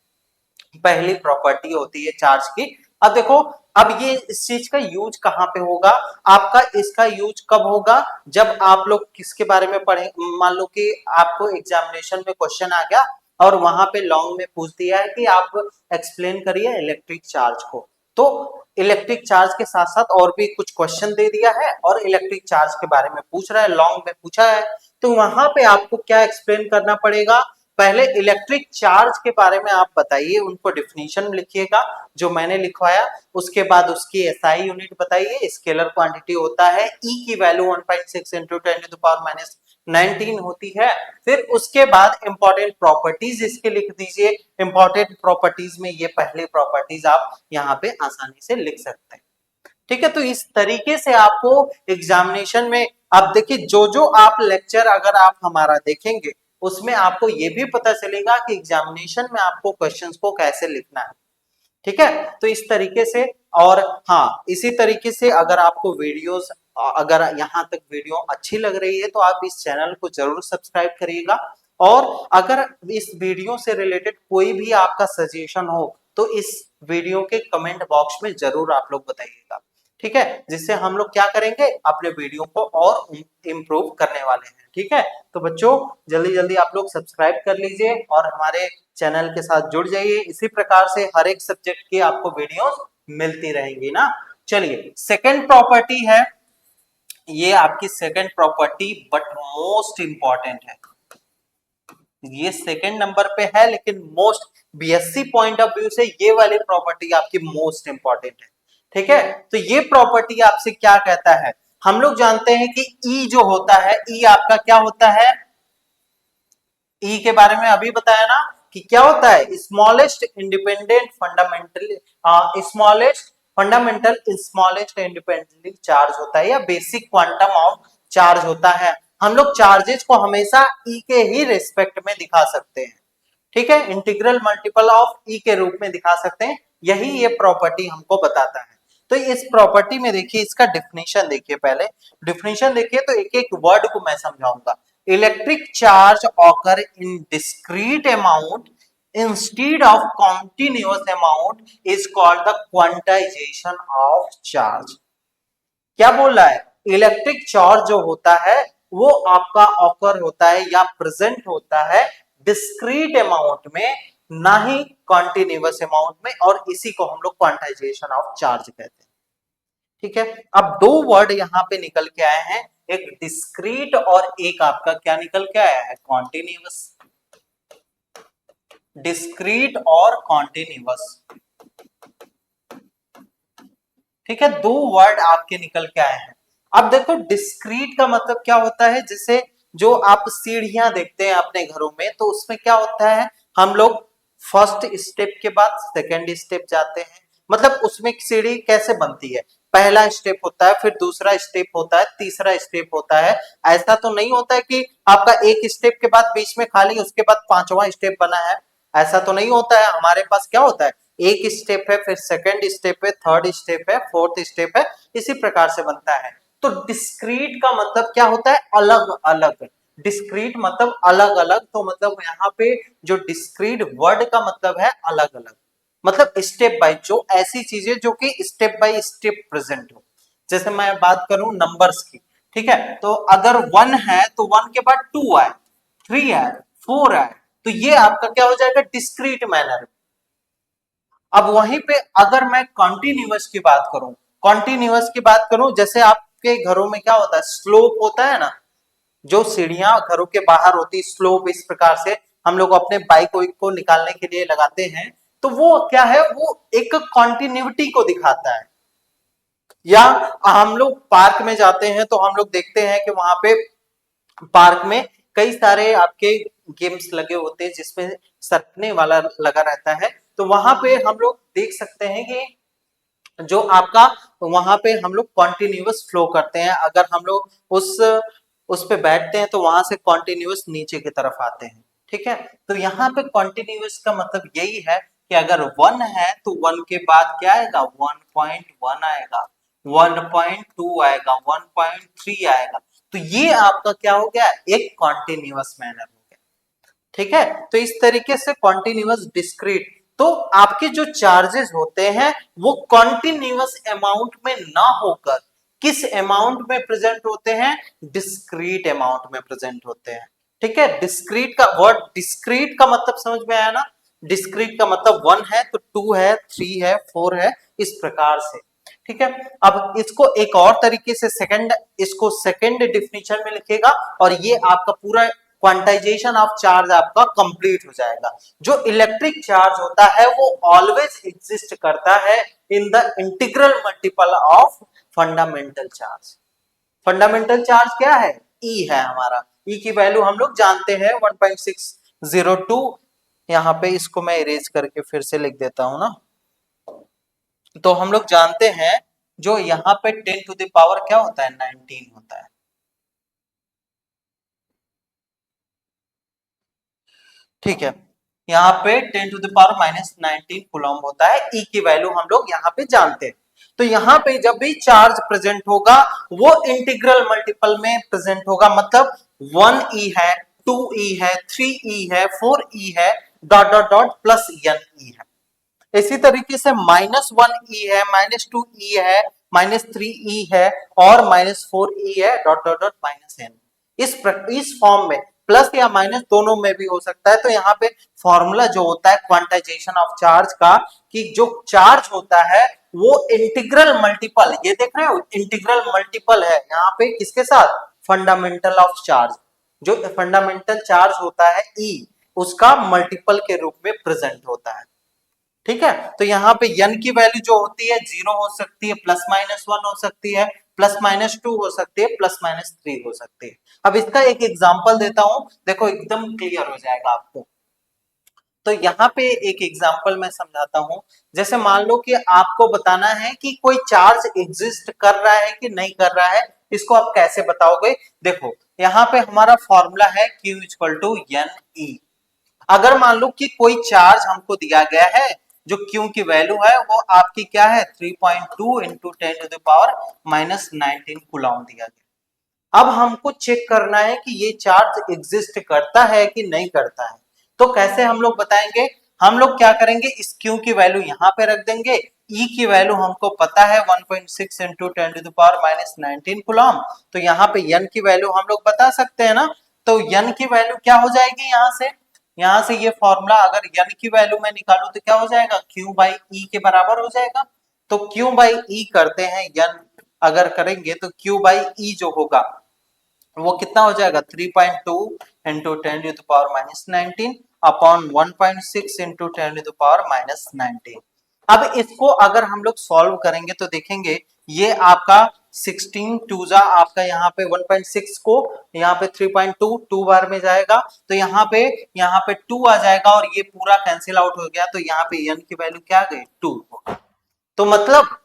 पहली प्रॉपर्टी होती है चार्ज की। अब देखो, अब ये इस चीज का यूज कहाँ पे होगा, आपका इसका यूज कब होगा, जब आप लोग किसके बारे में पढ़े, मान लो कि आपको एग्जामिनेशन में क्वेश्चन आ गया और वहां पे लॉन्ग में पूछ दिया है कि आप एक्सप्लेन करिए इलेक्ट्रिक चार्ज को, तो इलेक्ट्रिक चार्ज के साथ साथ और भी कुछ क्वेश्चन दे दिया है और इलेक्ट्रिक चार्ज के बारे में पूछ रहा है, लॉन्ग में पूछा है, तो वहां पे आपको क्या एक्सप्लेन करना पड़ेगा, पहले इलेक्ट्रिक चार्ज के बारे में आप बताइए, उनको डिफिनीशन लिखिएगा जो मैंने लिखवाया, उसके बाद उसकी एसआई यूनिट बताइए, स्केलर क्वांटिटी होता है, ई की वैल्यू 1.6 इंटू 10⁻⁹ होती है। फिर उसके बाद इंपॉर्टेंट प्रॉपर्टीज इसके लिख दीजिए, इंपॉर्टेंट प्रॉपर्टीज में ये पहले प्रॉपर्टीज आप यहाँ पे आसानी से लिख सकते हैं। ठीक है, तो इस तरीके से आपको एग्जामिनेशन में, अब देखिए जो जो आप लेक्चर अगर आप हमारा देखेंगे उसमें आपको ये भी पता चलेगा कि एग्जामिनेशन में आपको क्वेश्चंस को कैसे लिखना है। ठीक है, तो इस तरीके से, और हाँ इसी तरीके से अगर आपको वीडियोस, अगर यहाँ तक वीडियो अच्छी लग रही है तो आप इस चैनल को जरूर सब्सक्राइब करिएगा, और अगर इस वीडियो से रिलेटेड कोई भी आपका सजेशन हो तो इस वीडियो के कमेंट बॉक्स में जरूर आप लोग बताइएगा। ठीक है, जिससे हम लोग क्या करेंगे, अपने वीडियो को और इम्प्रूव करने वाले हैं। ठीक है, तो बच्चों जल्दी जल्दी आप लोग सब्सक्राइब कर लीजिए और हमारे चैनल के साथ जुड़ जाइए, इसी प्रकार से हर एक सब्जेक्ट की आपको वीडियोस मिलती रहेंगी ना। चलिए, सेकंड प्रॉपर्टी है, ये आपकी second property but most important है, ये सेकंड नंबर पे है लेकिन most, BSc point of view से ये वाली प्रॉपर्टी आपकी मोस्ट इंपॉर्टेंट है। ठीक है, तो ये प्रॉपर्टी आपसे क्या कहता है, हम लोग जानते हैं कि ई जो होता है, ई आपका क्या होता है, ई के बारे में अभी बताया ना कि क्या होता है, smallest independent fundamental, smallest independently charge होता है, या बेसिक क्वांटम ऑफ चार्ज होता है। हम लोग चार्जेस को हमेशा ई के ही रिस्पेक्ट में दिखा सकते हैं। ठीक है, इंटीग्रल मल्टीपल ऑफ ई के रूप में दिखा सकते हैं, यही ये प्रॉपर्टी हमको बताता है। तो इस प्रॉपर्टी में देखिए, इसका डिफिनेशन देखिए, पहले डिफिनेशन देखिए तो एक एक वर्ड को मैं समझाऊंगा। Electric charge occur in discrete amount instead of continuous amount is called the quantization of charge। क्या बोल रहा है, इलेक्ट्रिक चार्ज जो होता है वो आपका ऑकर होता है या प्रेजेंट होता है डिस्क्रीट अमाउंट में, ना ही कॉन्टिन्यूअस अमाउंट में, और इसी को हम लोग क्वांटाइजेशन ऑफ चार्ज कहते हैं। ठीक है, अब दो वर्ड यहां पे निकल के आए हैं, एक डिस्क्रीट और एक आपका क्या निकल के आया है, कॉन्टिन्यूअस। डिस्क्रीट और कॉन्टिन्यूअस, ठीक है, दो वर्ड आपके निकल के आए हैं। अब देखो डिस्क्रीट का मतलब क्या होता है, जैसे जो आप सीढ़ियां देखते हैं अपने घरों में, तो उसमें क्या होता है, हम लोग फर्स्ट स्टेप के बाद सेकंड स्टेप जाते हैं। मतलब उसमें सीढ़ी कैसे बनती है, पहला स्टेप होता है, फिर दूसरा स्टेप होता है, तीसरा स्टेप होता है। ऐसा तो नहीं होता है कि आपका एक स्टेप के बाद बीच में खाली, उसके बाद पांचवा स्टेप बना है, ऐसा तो नहीं होता है। हमारे पास क्या होता है, एक स्टेप है, फिर सेकंड स्टेप है, थर्ड स्टेप है, फोर्थ स्टेप है, इसी प्रकार से बनता है। तो डिस्क्रीट का मतलब क्या होता है, अलग अलग। डिस्क्रीट मतलब अलग अलग, तो मतलब यहाँ पे जो डिस्क्रीट वर्ड का मतलब है अलग अलग, मतलब स्टेप बाय, जो ऐसी चीजें जो कि स्टेप बाय स्टेप प्रेजेंट हो। जैसे मैं बात करूं नंबर्स की, ठीक है, तो अगर 1 है तो 1 के बाद 2 आए, 3 आए, 4 आए, तो ये आपका क्या हो जाएगा, डिस्क्रीट मैनर। अब वहीं पे अगर मैं कॉन्टिन्यूअस की बात करूं, कॉन्टिन्यूअस की बात करूं, जैसे आपके घरों में क्या होता है, स्लोप होता है ना, जो सीढ़ियां घरों के बाहर होती, स्लोप इस प्रकार से हम लोग अपने बाइक को निकालने के लिए लगाते हैं, तो वो क्या है, वो एक कॉन्टिन्यूटी को दिखाता है। या हम लोग पार्क में जाते हैं तो हम लोग देखते हैं कि वहां पे पार्क में कई सारे आपके गेम्स लगे होते हैं जिसमें सरकने वाला लगा रहता है, तो वहां पे हम लोग देख सकते हैं कि जो आपका वहां पे हम लोग कॉन्टिन्यूअस फ्लो करते हैं। अगर हम लोग उस पे बैठते हैं तो वहां से कॉन्टिन्यूअस नीचे की तरफ आते हैं। ठीक है, तो यहाँ पे कॉन्टिन्यूअस का मतलब यही है कि अगर 1 है तो 1 के बाद क्या आएगा, 1.1 आएगा, 1.2 आएगा, 1.3 आएगा, तो ये आपका क्या हो गया, एक कॉन्टिन्यूअस मैनर हो गया। ठीक है, तो इस तरीके से कॉन्टिन्यूअस, डिस्क्रीट, तो आपके जो चार्जेस होते हैं वो कॉन्टिन्यूअस अमाउंट में ना होकर किस अमाउंट में प्रेजेंट होते हैं, डिस्क्रीट अमाउंट में प्रेजेंट होते हैं। ठीक है, डिस्क्रीट का वर्ड, डिस्क्रीट का मतलब समझ में आया ना, डिस्क्रीट का मतलब 1 है तो 2 है, 3 है, 4 है, इस प्रकार से। ठीक है, अब इसको एक और तरीके से सेकंड, इसको सेकंड डिफिनेशन में लिखेगा और ये आपका पूरा क्वांटाइजेशन ऑफ चार्ज आपका कंप्लीट हो जाएगा। जो इलेक्ट्रिक चार्ज होता है वो ऑलवेज एग्जिस्ट करता है in the integral multiple of fundamental charge. Fundamental charge क्या है, ई है हमारा, ई की वैल्यू हम लोग जानते हैं 1.602। यहाँ पे इसको मैं इरेज करके फिर से लिख देता हूं ना, तो हम लोग जानते हैं जो यहाँ पे 10 टू द पावर क्या होता है, 19 होता है। ठीक है, यहाँ पे 10 टू द पावर -19 कूलम होता है, ई की वैल्यू हम लोग यहाँ पे जानते हैं। तो यहाँ पे जब भी चार्ज प्रेजेंट होगा वो इंटीग्रल मल्टीपल में प्रेजेंट होगा, मतलब 1e है, 2e है, 3e है, 4e है, dot dot dot plus n e है। इसी तरीके से -1e है, -2e है, -3e है और -4e है, डॉट डॉट डॉट -n। इस फॉर्म में प्लस या माइनस दोनों में भी हो सकता है। तो यहाँ पे फॉर्मूला जो होता है क्वांटाइजेशन ऑफ चार्ज का, कि जो चार्ज होता है वो इंटीग्रल मल्टीपल, ये देख रहे हो इंटीग्रल मल्टीपल है यहाँ पे किसके साथ, फंडामेंटल ऑफ चार्ज। जो फंडामेंटल चार्ज होता है ई, उसका मल्टीपल के रूप में प्रेजेंट होता है। ठीक है, तो यहाँ पे n की वैल्यू जो होती है 0 हो सकती है, +-1 हो सकती है, +-2 हो सकती है, +-3 हो सकती है। अब इसका एक एग्जांपल देता हूं, देखो एकदम क्लियर हो जाएगा आपको। तो यहाँ पे एक एग्जांपल मैं समझाता हूं। जैसे मान लो कि आपको बताना है कि कोई चार्ज एग्जिस्ट कर रहा है कि नहीं कर रहा है, इसको आप कैसे बताओगे। देखो यहाँ पे हमारा फॉर्मूला है Q = NE। अगर मान लो कि कोई चार्ज हमको दिया गया है, जो Q की वैल्यू है वो आपकी क्या है, 3.2 into 10 to the power -19 coulomb दिया गया। अब हमको चेक करना है कि ये चार्ज एग्जिस्ट करता है कि नहीं करता है। तो कैसे हम लोग बताएंगे, हम लोग क्या करेंगे, इस Q की वैल्यू यहाँ पे रख देंगे, E की वैल्यू हमको पता है 1.6 इंटू 10⁻⁻19 कूलम, तो यहाँ पे N की वैल्यू हम लोग बता सकते हैं ना, तो N की वैल्यू क्या हो जाएगी, यहाँ से ये फॉर्मूला अगर N की वैल्यू में निकालू तो क्या हो जाएगा, Q बाई E के बराबर हो जाएगा। तो Q बाई E करते हैं, N अगर करेंगे तो Q बाई E जो होगा वो कितना हो जाएगा, 3.2 इंटू 10⁻⁻19 अपॉन 1.6 इंटू 10⁻⁻19। अब इसको अगर हम लोग सॉल्व करेंगे तो देखेंगे ये आपका 16 टू जा आपका यहाँ पे 1.6 को यहाँ पे 3.2 2 बार में जाएगा, तो यहाँ पे 2 आ जाएगा और ये पूरा कैंसिल आउट हो गया, तो यहाँ पे n की वैल्यू क्या आ गई, 2। तो मतलब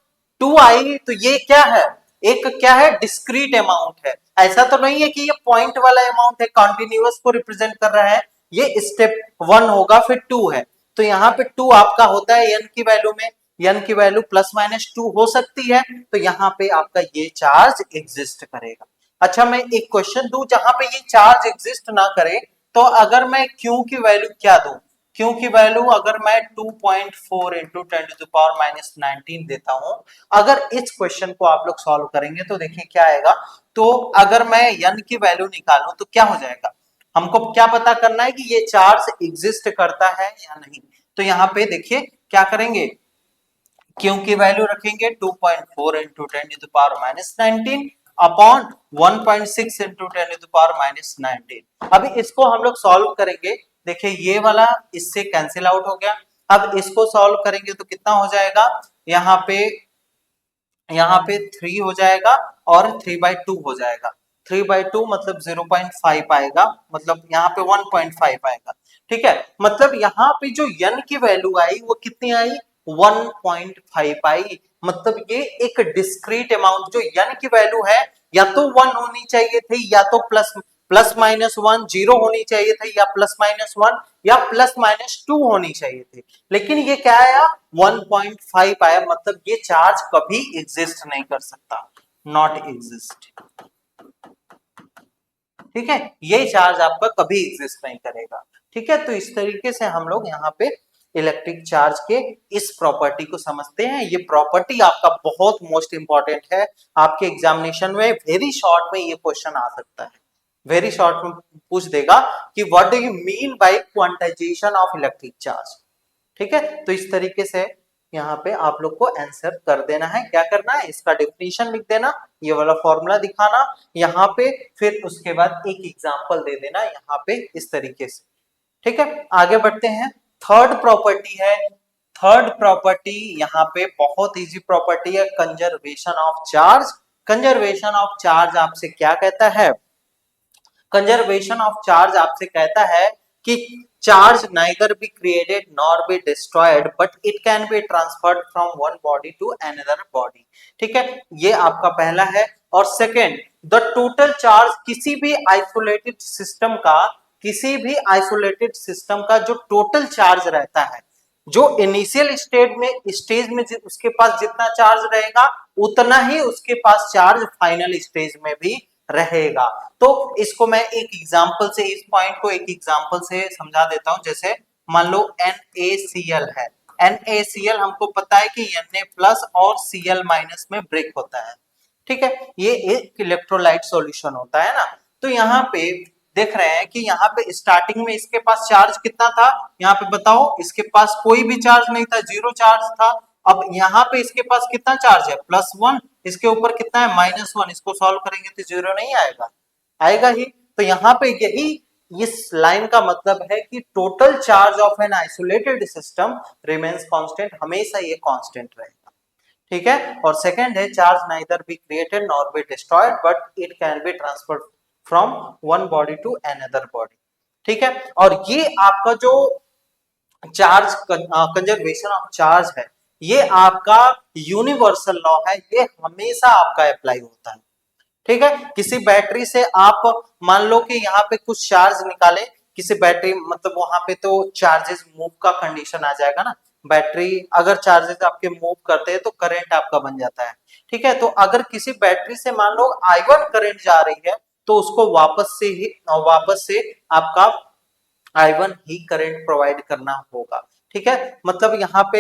2 आई, तो ये क्या है, एक क्या है, डिस्क्रीट अमाउंट है। ऐसा तो नहीं है कि ये पॉइंट वाला अमाउंट है, कॉन्टिन्यूअस को रिप्रेजेंट कर रहा है, ये स्टेप 1 होगा फिर 2 है, तो यहाँ पे 2 आपका होता है n की वैल्यू में, n की वैल्यू ±2 हो सकती है, तो यहाँ पे आपका ये चार्ज एग्जिस्ट करेगा। अच्छा मैं एक क्वेश्चन दूं जहां पे ये चार्ज एग्जिस्ट ना करे, तो अगर मैं Q की वैल्यू क्या दूं, Q की वैल्यू अगर मैं 2.4 इंटू 10⁻⁻19 देता हूं, अगर इस क्वेश्चन को आप लोग सॉल्व करेंगे तो देखिए क्या आएगा, तो अगर मैं n की वैल्यू निकालूं तो क्या हो जाएगा, हमको क्या पता करना है कि ये चार्ज एग्जिस्ट करता है या नहीं, तो यहाँ पे देखिए क्या करेंगे, Q की वैल्यू रखेंगे 2.4 इंटू 10⁻⁻19 अपॉन 1.6 इंटू 10⁻⁻19। अभी इसको हम लोग सॉल्व करेंगे, देखिए ये वाला इससे कैंसिल आउट हो गया, अब इसको सॉल्व करेंगे तो कितना हो जाएगा, यहाँ पे 3 हो जाएगा और 3/2 हो जाएगा, 3/2 मतलब 0.5 आएगा, मतलब यहाँ पे 1.5 आएगा, ठीक है, मतलब यहाँ पे जो n की वैल्यू आई वो कितनी आई, 1.5 आई, मतलब ये एक डिस्क्रीट अमाउंट, जो n की वैल्यू है या तो 1 होनी चाहिए थी, या तो +-1 0 होनी चाहिए थी, या +-1 या +-2 होनी चाहिए थी, लेकिन ये क्या आया, 1.5 आया, मतलब ये चार्ज कभी एग्जिस्ट नहीं कर सकता, नॉट एग्जिस्ट, ठीक है, ये चार्ज आपका कभी एग्जिस्ट नहीं करेगा, ठीक है। तो इस तरीके से हम लोग यहाँ पे इलेक्ट्रिक चार्ज के इस प्रॉपर्टी को समझते हैं, ये प्रॉपर्टी आपका बहुत मोस्ट इंपॉर्टेंट है, आपके एग्जामिनेशन में वेरी शॉर्ट में ये क्वेश्चन आ सकता है, वेरी शॉर्ट में पूछ देगा कि what do you mean by quantization of electric charge, ठीक है। तो इस तरीके से यहाँ पे आप लोग को आंसर कर देना है, क्या करना है, इसका डेफिनेशन लिख देना, ये वाला फॉर्मूला दिखाना यहाँ पे, फिर उसके बाद एक एग्जांपल दे देना यहाँ पे इस तरीके से, ठीक है। आगे बढ़ते हैं, थर्ड प्रॉपर्टी है, थर्ड प्रॉपर्टी यहाँ पे बहुत इजी प्रॉपर्टी है, conservation of charge. Conservation of charge आपसे क्या कहता है, कंजर्वेशन ऑफ चार्ज आपसे कहता है कि charge neither be created nor be destroyed but it can be transferred from one body to another body, ठीक है, ये आपका पहला है। और सेकंड, द टोटल चार्ज, किसी भी आइसोलेटेड सिस्टम का, किसी भी आइसोलेटेड सिस्टम का जो टोटल चार्ज रहता है, जो इनिशियल स्टेज में उसके पास जितना चार्ज रहेगा उतना ही उसके पास चार्ज फाइनल स्टेज में भी रहेगा। तो इसको मैं एक एग्जांपल से, इस पॉइंट को एक एग्जांपल से समझा देता हूं, जैसे मान लो NaCl है, NaCl हमको पता है कि Na+ और Cl- में ब्रेक होता है, ठीक है, ये एक इलेक्ट्रोलाइट सॉल्यूशन होता है ना। तो यहाँ पे देख रहे हैं कि यहाँ पे स्टार्टिंग में इसके पास चार्ज कितना था, यहाँ पे बताओ, इसके पास कोई भी चार्ज नहीं था, 0 चार्ज था। अब यहाँ पे इसके पास कितना चार्ज है, +1, इसके ऊपर कितना है, -1, इसको सॉल्व करेंगे तो 0 नहीं आएगा, आएगा ही। तो यहाँ पे यही इस लाइन का मतलब है कि total charge of an isolated system remains constant, हमेशा ये कांस्टेंट रहेगा, ठीक है। और सेकंड है, charge neither be created nor be destroyed but it can be transferred from one body to another body, ठीक है। और ये आपका जो चार्ज कंजर्वेशन ऑफ चार्ज है, ये आपका यूनिवर्सल लॉ है, ये हमेशा आपका अप्लाई होता है, ठीक है। किसी बैटरी से आप मान लो कि यहाँ पे कुछ चार्ज निकाले, किसी बैटरी, मतलब वहां पे तो चार्जेस मूव का कंडीशन आ जाएगा ना, बैटरी अगर चार्जेस आपके मूव करते हैं तो करंट आपका बन जाता है, ठीक है। तो अगर किसी बैटरी से मान लो I1 करंट जा रही है, तो उसको वापस से आपका I1 ही करंट प्रोवाइड करना होगा, ठीक है, मतलब यहाँ पे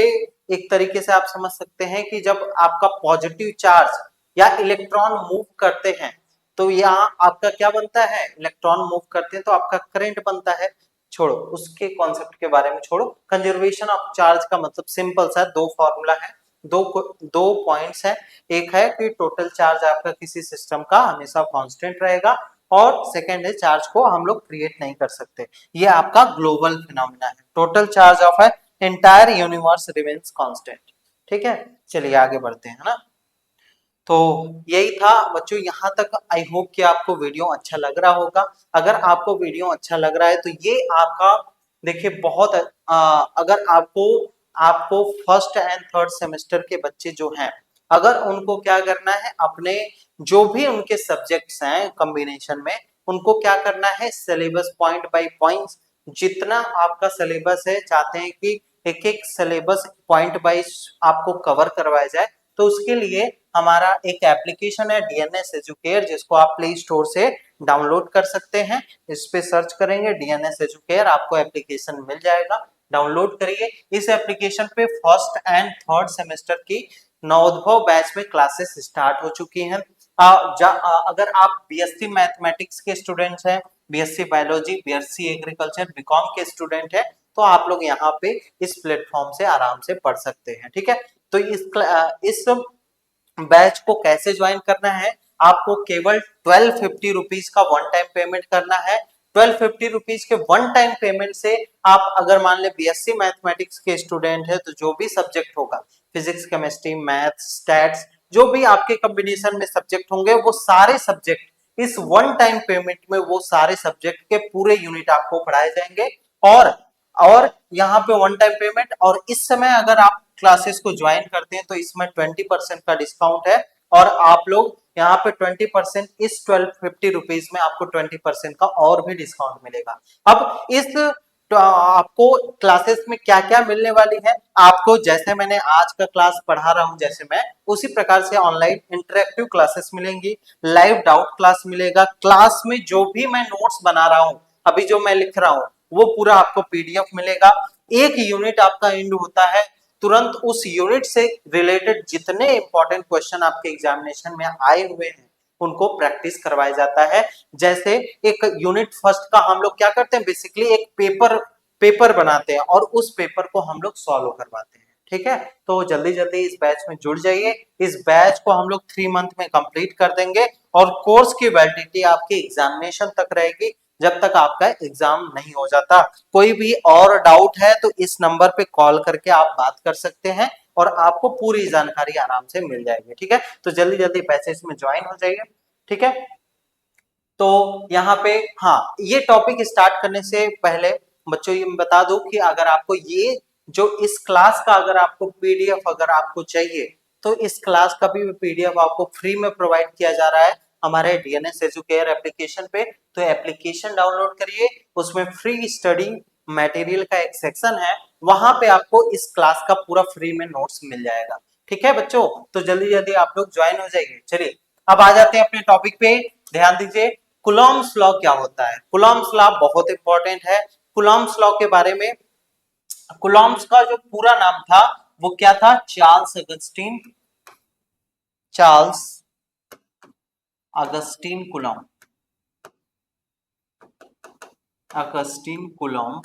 एक तरीके से आप समझ सकते हैं कि जब आपका पॉजिटिव चार्ज या इलेक्ट्रॉन मूव करते हैं तो यहाँ आपका क्या बनता है, इलेक्ट्रॉन मूव करते हैं तो आपका करंट बनता है। छोड़ो उसके कॉन्सेप्ट के बारे में, छोड़ो। कंजर्वेशन ऑफ चार्ज का मतलब सिंपल सा दो फॉर्मूला है, दो पॉइंट्स है। एक है कि टोटल चार्ज आपका किसी सिस्टम का हमेशा कांस्टेंट रहेगा, और सेकंड है चार्ज को हम लोग क्रिएट नहीं कर सकते। ये आपका ग्लोबल फिनोमिना है, total charge of A entire universe remains constant. ठीक है, चलिए आगे बढ़ते हैं, है ना। तो यही था बच्चों, यहाँ तक आई होप कि आपको वीडियो अच्छा लग रहा होगा। अगर आपको वीडियो अच्छा लग रहा है तो ये आपका देखिए बहुत अगर आपको आपको फर्स्ट एंड थर्ड सेमेस्टर के बच्चे जो हैं, अगर उनको क्या करना है, अपने जो भी उनके सब्जेक्ट्स हैं कॉम्बिनेशन में, उनको क्या करना है, सिलेबस पॉइंट बाय पॉइंट जितना आपका सिलेबस है, चाहते हैं कि एक एक सिलेबस पॉइंट वाइज आपको कवर करवाया जाए। तो उसके लिए हमारा एक एप्लीकेशन है डीएनएस एजुकेयर, जिसको आप प्ले स्टोर से डाउनलोड कर सकते हैं। इस पे सर्च करेंगे डीएनएस एजुकेयर, आपको एप्लीकेशन मिल जाएगा, डाउनलोड करिए। इस एप्लीकेशन पे फर्स्ट एंड थर्ड सेमेस्टर की नवोदय बैच में क्लासेस स्टार्ट हो चुकी हैं। अगर आप बीएससी मैथमेटिक्स के स्टूडेंट्स हैं, BSc biology, BSc agriculture, BCom के स्टूडेंट हैं, तो आप लोग यहाँ पे इस प्लेटफॉर्म से आराम से पढ़ सकते हैं। ठीक है, तो इस बैच को कैसे ज्वाइन करना है, आपको केवल 1250 रुपीज का वन टाइम पेमेंट करना है। 1250 रुपीज के वन टाइम पेमेंट से आप अगर मान ले बीएससी मैथमेटिक्स के स्टूडेंट है, तो जो भी सब्जेक्ट होगा, फिजिक्स, केमिस्ट्री, मैथ, स्टैट्स, जो भी आपके कॉम्बिनेशन में सब्जेक्ट होंगे, वो सारे सब्जेक्ट इस वन टाइम पेमेंट में, वो सारे सब्जेक्ट के पूरे यूनिट आपको पढ़ाए जाएंगे। और यहाँ पे वन टाइम पेमेंट, और इस समय अगर आप क्लासेस को ज्वाइन करते हैं तो इसमें 20% का डिस्काउंट है, और आप लोग यहाँ पे 20% इस 1250 रुपीज में आपको 20% का और भी डिस्काउंट मिलेगा। अब इस तो आपको क्लासेस में क्या क्या मिलने वाली है, आपको जैसे मैंने आज का क्लास पढ़ा रहा हूं, जैसे मैं उसी प्रकार से ऑनलाइन इंटरेक्टिव क्लासेस मिलेंगी, लाइव डाउट क्लास मिलेगा, क्लास में जो भी मैं नोट्स बना रहा हूं, अभी जो मैं लिख रहा हूं, वो पूरा आपको पीडीएफ मिलेगा। एक यूनिट आपका एंड होता है, तुरंत उस यूनिट से रिलेटेड जितने इंपॉर्टेंट क्वेश्चन आपके एग्जामिनेशन में आए हुए हैं उनको प्रैक्टिस करवाया जाता है। जैसे एक यूनिट फर्स्ट का हम लोग क्या करते हैं, बेसिकली एक पेपर बनाते हैं और उस पेपर को हम लोग सॉल्व करवाते हैं। ठीक है, तो जल्दी जल्दी इस बैच में जुड़ जाइए। इस बैच को हम लोग 3 मंथ में कंप्लीट कर देंगे, और कोर्स की वैलिडिटी आपके एग्जामिनेशन तक रहेगी, जब तक आपका एग्जाम नहीं हो जाता। कोई भी और डाउट है तो इस नंबर पे कॉल करके आप बात कर सकते हैं, और आपको पूरी जानकारी आराम से मिल जाएगी। ठीक है, तो जल्दी जल्दी बैचेस में ज्वाइन हो जाइए। ठीक है, तो यहाँ पे हाँ, ये टॉपिक स्टार्ट करने से पहले बच्चों ये मैं बता दूं कि अगर आपको ये जो इस क्लास का अगर आपको पीडीएफ अगर आपको चाहिए, तो इस क्लास का भी पीडीएफ आपको फ्री में प्रोवाइड किया जा रहा है हमारे डीएनएस एजुकेयर एप्लीकेशन पे। तो एप्लीकेशन डाउनलोड करिए, उसमें फ्री स्टडी मटेरियल का एक सेक्शन है, वहां पे आपको इस क्लास का पूरा फ्री में नोट्स मिल जाएगा। ठीक है बच्चों, तो जल्दी जल्दी आप लोग ज्वाइन हो जाइए। चलिए अब आ जाते हैं अपने टॉपिक पे, ध्यान दीजिए। कुलॉम्स लॉ क्या होता है, कुलॉम्स लॉ बहुत इंपॉर्टेंट है। कुलॉम्स लॉ के बारे में, कुलॉम्स का जो पूरा नाम था वो क्या था, Charles Augustine Coulomb, Augustine Coulomb.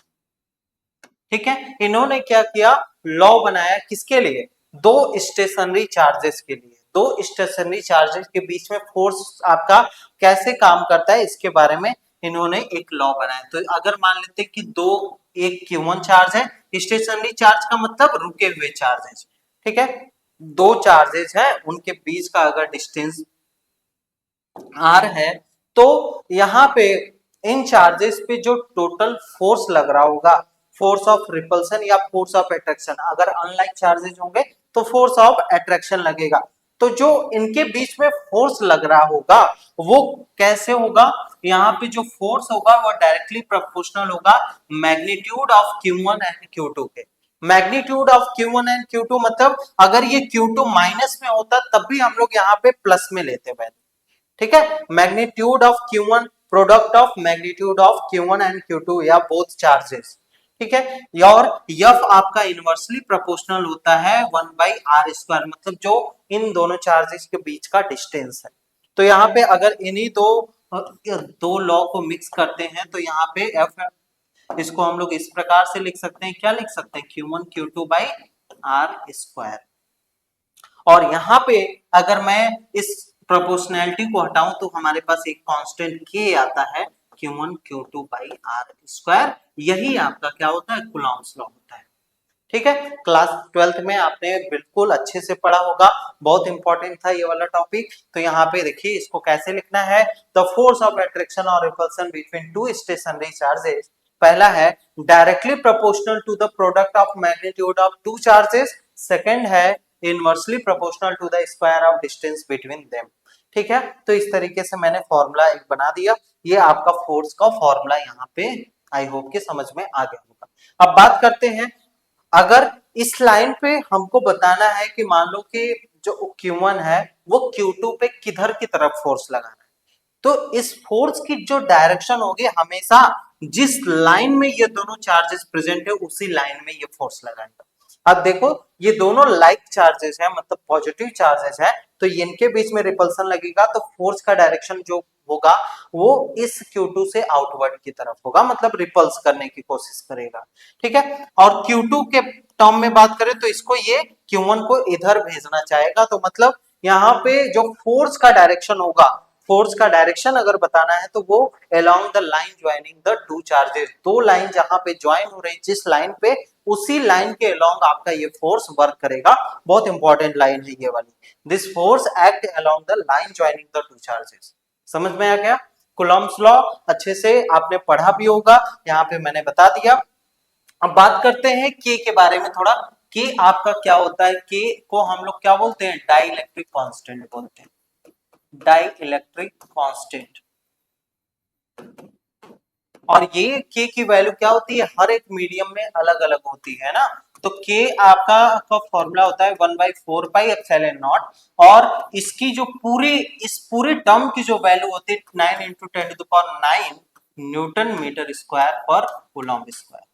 ठीक है, इन्होंने क्या किया, लॉ बनाया किसके लिए, दो स्टेशनरी चार्जेस के लिए। दो स्टेशनरी चार्जेस के बीच में फोर्स आपका कैसे काम करता है, इसके बारे में इन्होंने एक लॉ बनाया। तो अगर मान लेते कि दो, एक Q1 चार्ज है, स्टेशनरी चार्ज का मतलब रुके हुए चार्जेस। ठीक है, दो चार्जेस है, उनके बीच का अगर डिस्टेंस R है, तो यहाँ पे इन चार्जेस पे जो टोटल फोर्स लग रहा होगा, फोर्स ऑफ रिपल्सन या फोर्स ऑफ अट्रैक्शन, अगर अनलाइक चार्जेस होंगे तो फोर्स ऑफ अट्रैक्शन लगेगा। तो जो इनके बीच में फोर्स लग रहा होगा वो कैसे होगा, यहाँ पे जो फोर्स होगा वो डायरेक्टली प्रोपोर्शनल होगा magnitude of Q1 and Q2 के। Magnitude of Q1 and Q2 मतलब अगर ये Q2 माइनस में होता तब भी हम लोग यहाँ पे प्लस में लेते हैं। ठीक है, magnitude of Q1, product of magnitude of Q1 and Q2 या बोथ चार्जेस। ठीक है। और F आपका इनवर्सली प्रोपोर्शनल होता है 1/r², मतलब जो इन दोनों चार्जेस के बीच का डिस्टेंस है। तो यहाँ पे अगर इन्हीं दो लॉ को मिक्स करते हैं तो यहाँ पे F, इसको हम लोग इस प्रकार से लिख सकते हैं, क्या लिख सकते हैं, Q1 Q2/r²। और यहाँ पे अगर मैं इस प्रोपोर्शनैलिटी को हटाऊं तो हमारे पास एक कांस्टेंट K आता है, Q1 Q2/r²। यही आपका क्या होता है, कूलॉम्स लॉ होता है। ठीक है, क्लास 12th में आपने बिल्कुल अच्छे से पढ़ा होगा, बहुत इंपॉर्टेंट था ये वाला टॉपिक। तो यहाँ पे देखिए इसको कैसे लिखना है, द फोर्स ऑफ अट्रैक्शन और repulsion between two stationary charges. पहला है directly proportional to the product of magnitude of two charges, second है inversely proportional to the square of distance between them. ठीक है, तो इस तरीके से मैंने फॉर्मूला एक बना दिया, ये आपका फोर्स का फॉर्मूला यहाँ पे आई होप कि समझ में आ गया होगा। अब बात करते हैं, अगर इस लाइन पे हमको बताना है कि मान लो कि जो Q1 है वो Q2 पे किधर की तरफ फोर्स लगाना है, तो इस फोर्स की जो डायरेक्शन होगी हमेशा जिस लाइन में ये दोनों चार्जेस प्रेजेंट है उसी लाइन में ये फोर्स लगाएगा। अब देखो ये दोनों लाइक चार्जेस है, मतलब पॉजिटिव चार्जेस है, तो इनके बीच में रिपल्सन लगेगा तो फोर्स का डायरेक्शन जो होगा वो इस Q2 से आउटवर्ड की तरफ होगा, मतलब रिपल्स करने की कोशिश करेगा। ठीक है, और Q2 के टर्म में बात करें तो इसको ये Q1 को इधर भेजना चाहेगा, तो मतलब यहाँ पे जो फोर्स का डायरेक्शन होगा, फोर्स का डायरेक्शन अगर बताना है तो वो along the line joining the two charges, दो लाइन जहां पे ज्वाइन हो रही जिस लाइन पे, उसी लाइन के अलोंग आपका ये फोर्स वर्क करेगा। बहुत इंपॉर्टेंट लाइन है ये वाली, this force act along the line joining the two charges. समझ में आ गया, कूलॉम्स लॉ अच्छे से आपने पढ़ा भी होगा, यहाँ पे मैंने बता दिया। अब बात करते हैं के बारे में थोड़ा, के आपका क्या होता है, के को हम लोग क्या बोलते हैं, डाई इलेक्ट्रिक कांस्टेंट बोलते हैं, डाई इलेक्ट्रिक कांस्टेंट। और ये के की वैल्यू क्या होती है, हर एक मीडियम में अलग अलग होती है ना। तो के आपका का फॉर्मूला होता है 1/4πε0, और इसकी जो इस पूरी टर्म की जो वैल्यू होती है 9 × 10⁹ न्यूटन मीटर स्क्वायर पर कूलम्ब स्क्वायर।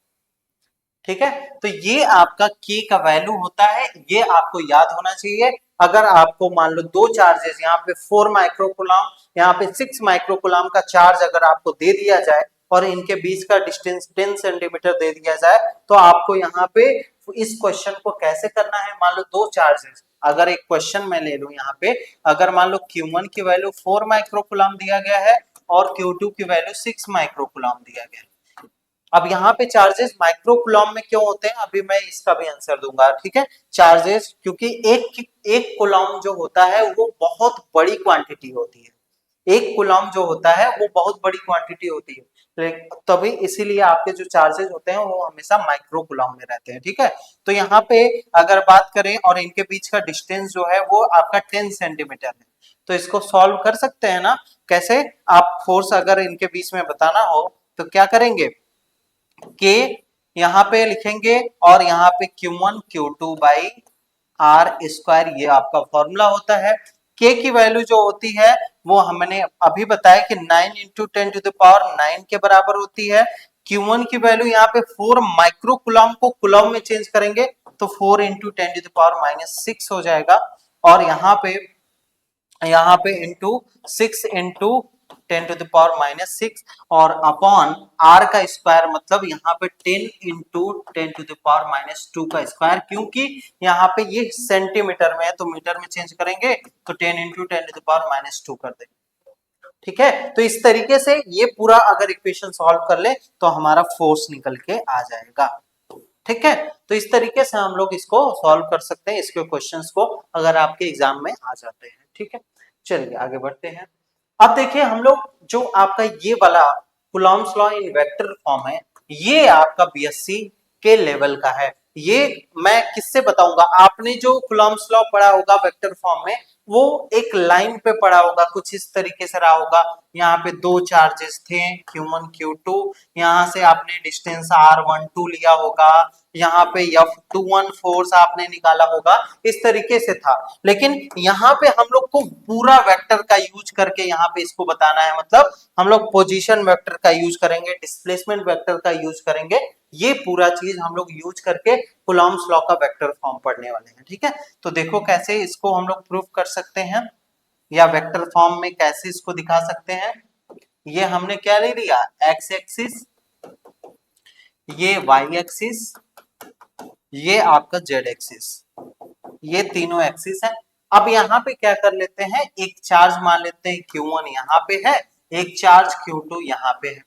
ठीक है, तो ये आपका के का वैल्यू होता है, ये आपको याद होना चाहिए। अगर आपको मान लो दो चार्जेस, यहाँ पे 4 माइक्रोकूलम, यहाँ पे 6 माइक्रोकूलम का चार्ज अगर आपको दे दिया जाए और इनके बीच का डिस्टेंस 10 सेंटीमीटर दे दिया जाए, तो आपको यहाँ पे इस क्वेश्चन को कैसे करना है, मान लो दो चार्जेस, अगर एक क्वेश्चन मैं ले लूं यहाँ पे, अगर मान लो Q1 की वैल्यू 4 माइक्रोकूलम दिया गया है और Q2 की वैल्यू 6 माइक्रोकूलम दिया गया है। अब यहाँ पे चार्जेस माइक्रोकूलम में क्यों होते हैं, अभी मैं इसका भी आंसर दूंगा। ठीक है, चार्जेस क्योंकि एक कूलम जो होता है वो बहुत बड़ी क्वांटिटी होती है, एक कूलम जो होता है वो बहुत बड़ी क्वांटिटी होती है, तभी इसीलिए आपके जो चार्जेस होते हैं वो हमेशा माइक्रो कूलम में रहते हैं। ठीक है, तो यहाँ पे अगर बात करें और इनके बीच का डिस्टेंस जो है वो आपका 10 सेंटीमीटर है, तो इसको सॉल्व कर सकते हैं ना, कैसे, आप फोर्स अगर इनके बीच में बताना हो तो क्या करेंगे, के यहाँ पे लिखेंगे और यहाँ पे Q1 Q2/r², ये आपका फॉर्मूला होता है। के की वैल्यू जो होती है वो हमने अभी बताया कि 9 × 10⁹ के बराबर होती है। Q1 की वैल्यू यहाँ पे 4 माइक्रोकूलम को कूलम में चेंज करेंगे तो 4 × 10⁻⁻6 हो जाएगा, और यहाँ पे इंटू 6 × 10⁻⁶, और अपॉन r का स्क्वायर, मतलब यहाँ पे 10 × 10⁻⁻2 का स्क्वायर, क्योंकि यहाँ पे ये सेंटीमीटर में है तो मीटर में चेंज करेंगे तो 10 × 10⁻⁻2 कर देंगे। ठीक है, तो इस तरीके से ये पूरा अगर इक्वेशन सॉल्व कर ले तो हमारा फोर्स निकल के आ जाएगा। ठीक है, तो इस तरीके से हम लोग इसको सॉल्व कर सकते हैं, इसके क्वेश्चंस को, अगर आपके एग्जाम में आ जाते हैं। ठीक है, चलिए आगे बढ़ते हैं। अब देखिए हम लोग जो आपका ये वाला Coulomb's law in vector form है, ये आपका बीएससी के लेवल का है। ये मैं किससे बताऊंगा, आपने जो कूलॉम्स लॉ पढ़ा होगा वेक्टर फॉर्म में वो एक लाइन पे पड़ा होगा, कुछ इस तरीके से रहा होगा, यहाँ पे दो चार्जेस थे Q1 Q2, यहाँ से आपने डिस्टेंस r12 लिया होगा, यहाँ पे F21 फोर्स आपने निकाला होगा, इस तरीके से था। लेकिन यहाँ पे हम लोग को पूरा वेक्टर का यूज करके यहाँ पे इसको बताना है, मतलब हम लोग पोजीशन वेक्टर का यूज करेंगे, डिस्प्लेसमेंट वेक्टर का यूज करेंगे, ये पूरा चीज हम लोग यूज करके कूलॉम्स लॉ का वेक्टर फॉर्म पढ़ने वाले हैं। ठीक है, तो देखो कैसे इसको हम लोग प्रूफ कर सकते हैं या वेक्टर फॉर्म में कैसे इसको दिखा सकते हैं। ये हमने क्या ले लिया, एक्स एक्सिस, ये वाई एक्सिस, ये आपका जेड एक्सिस, ये तीनों एक्सिस है। अब यहाँ पे क्या कर लेते हैं, एक चार्ज मान लेते हैं Q1 यहाँ पे है, एक चार्ज Q2 यहाँ पे है।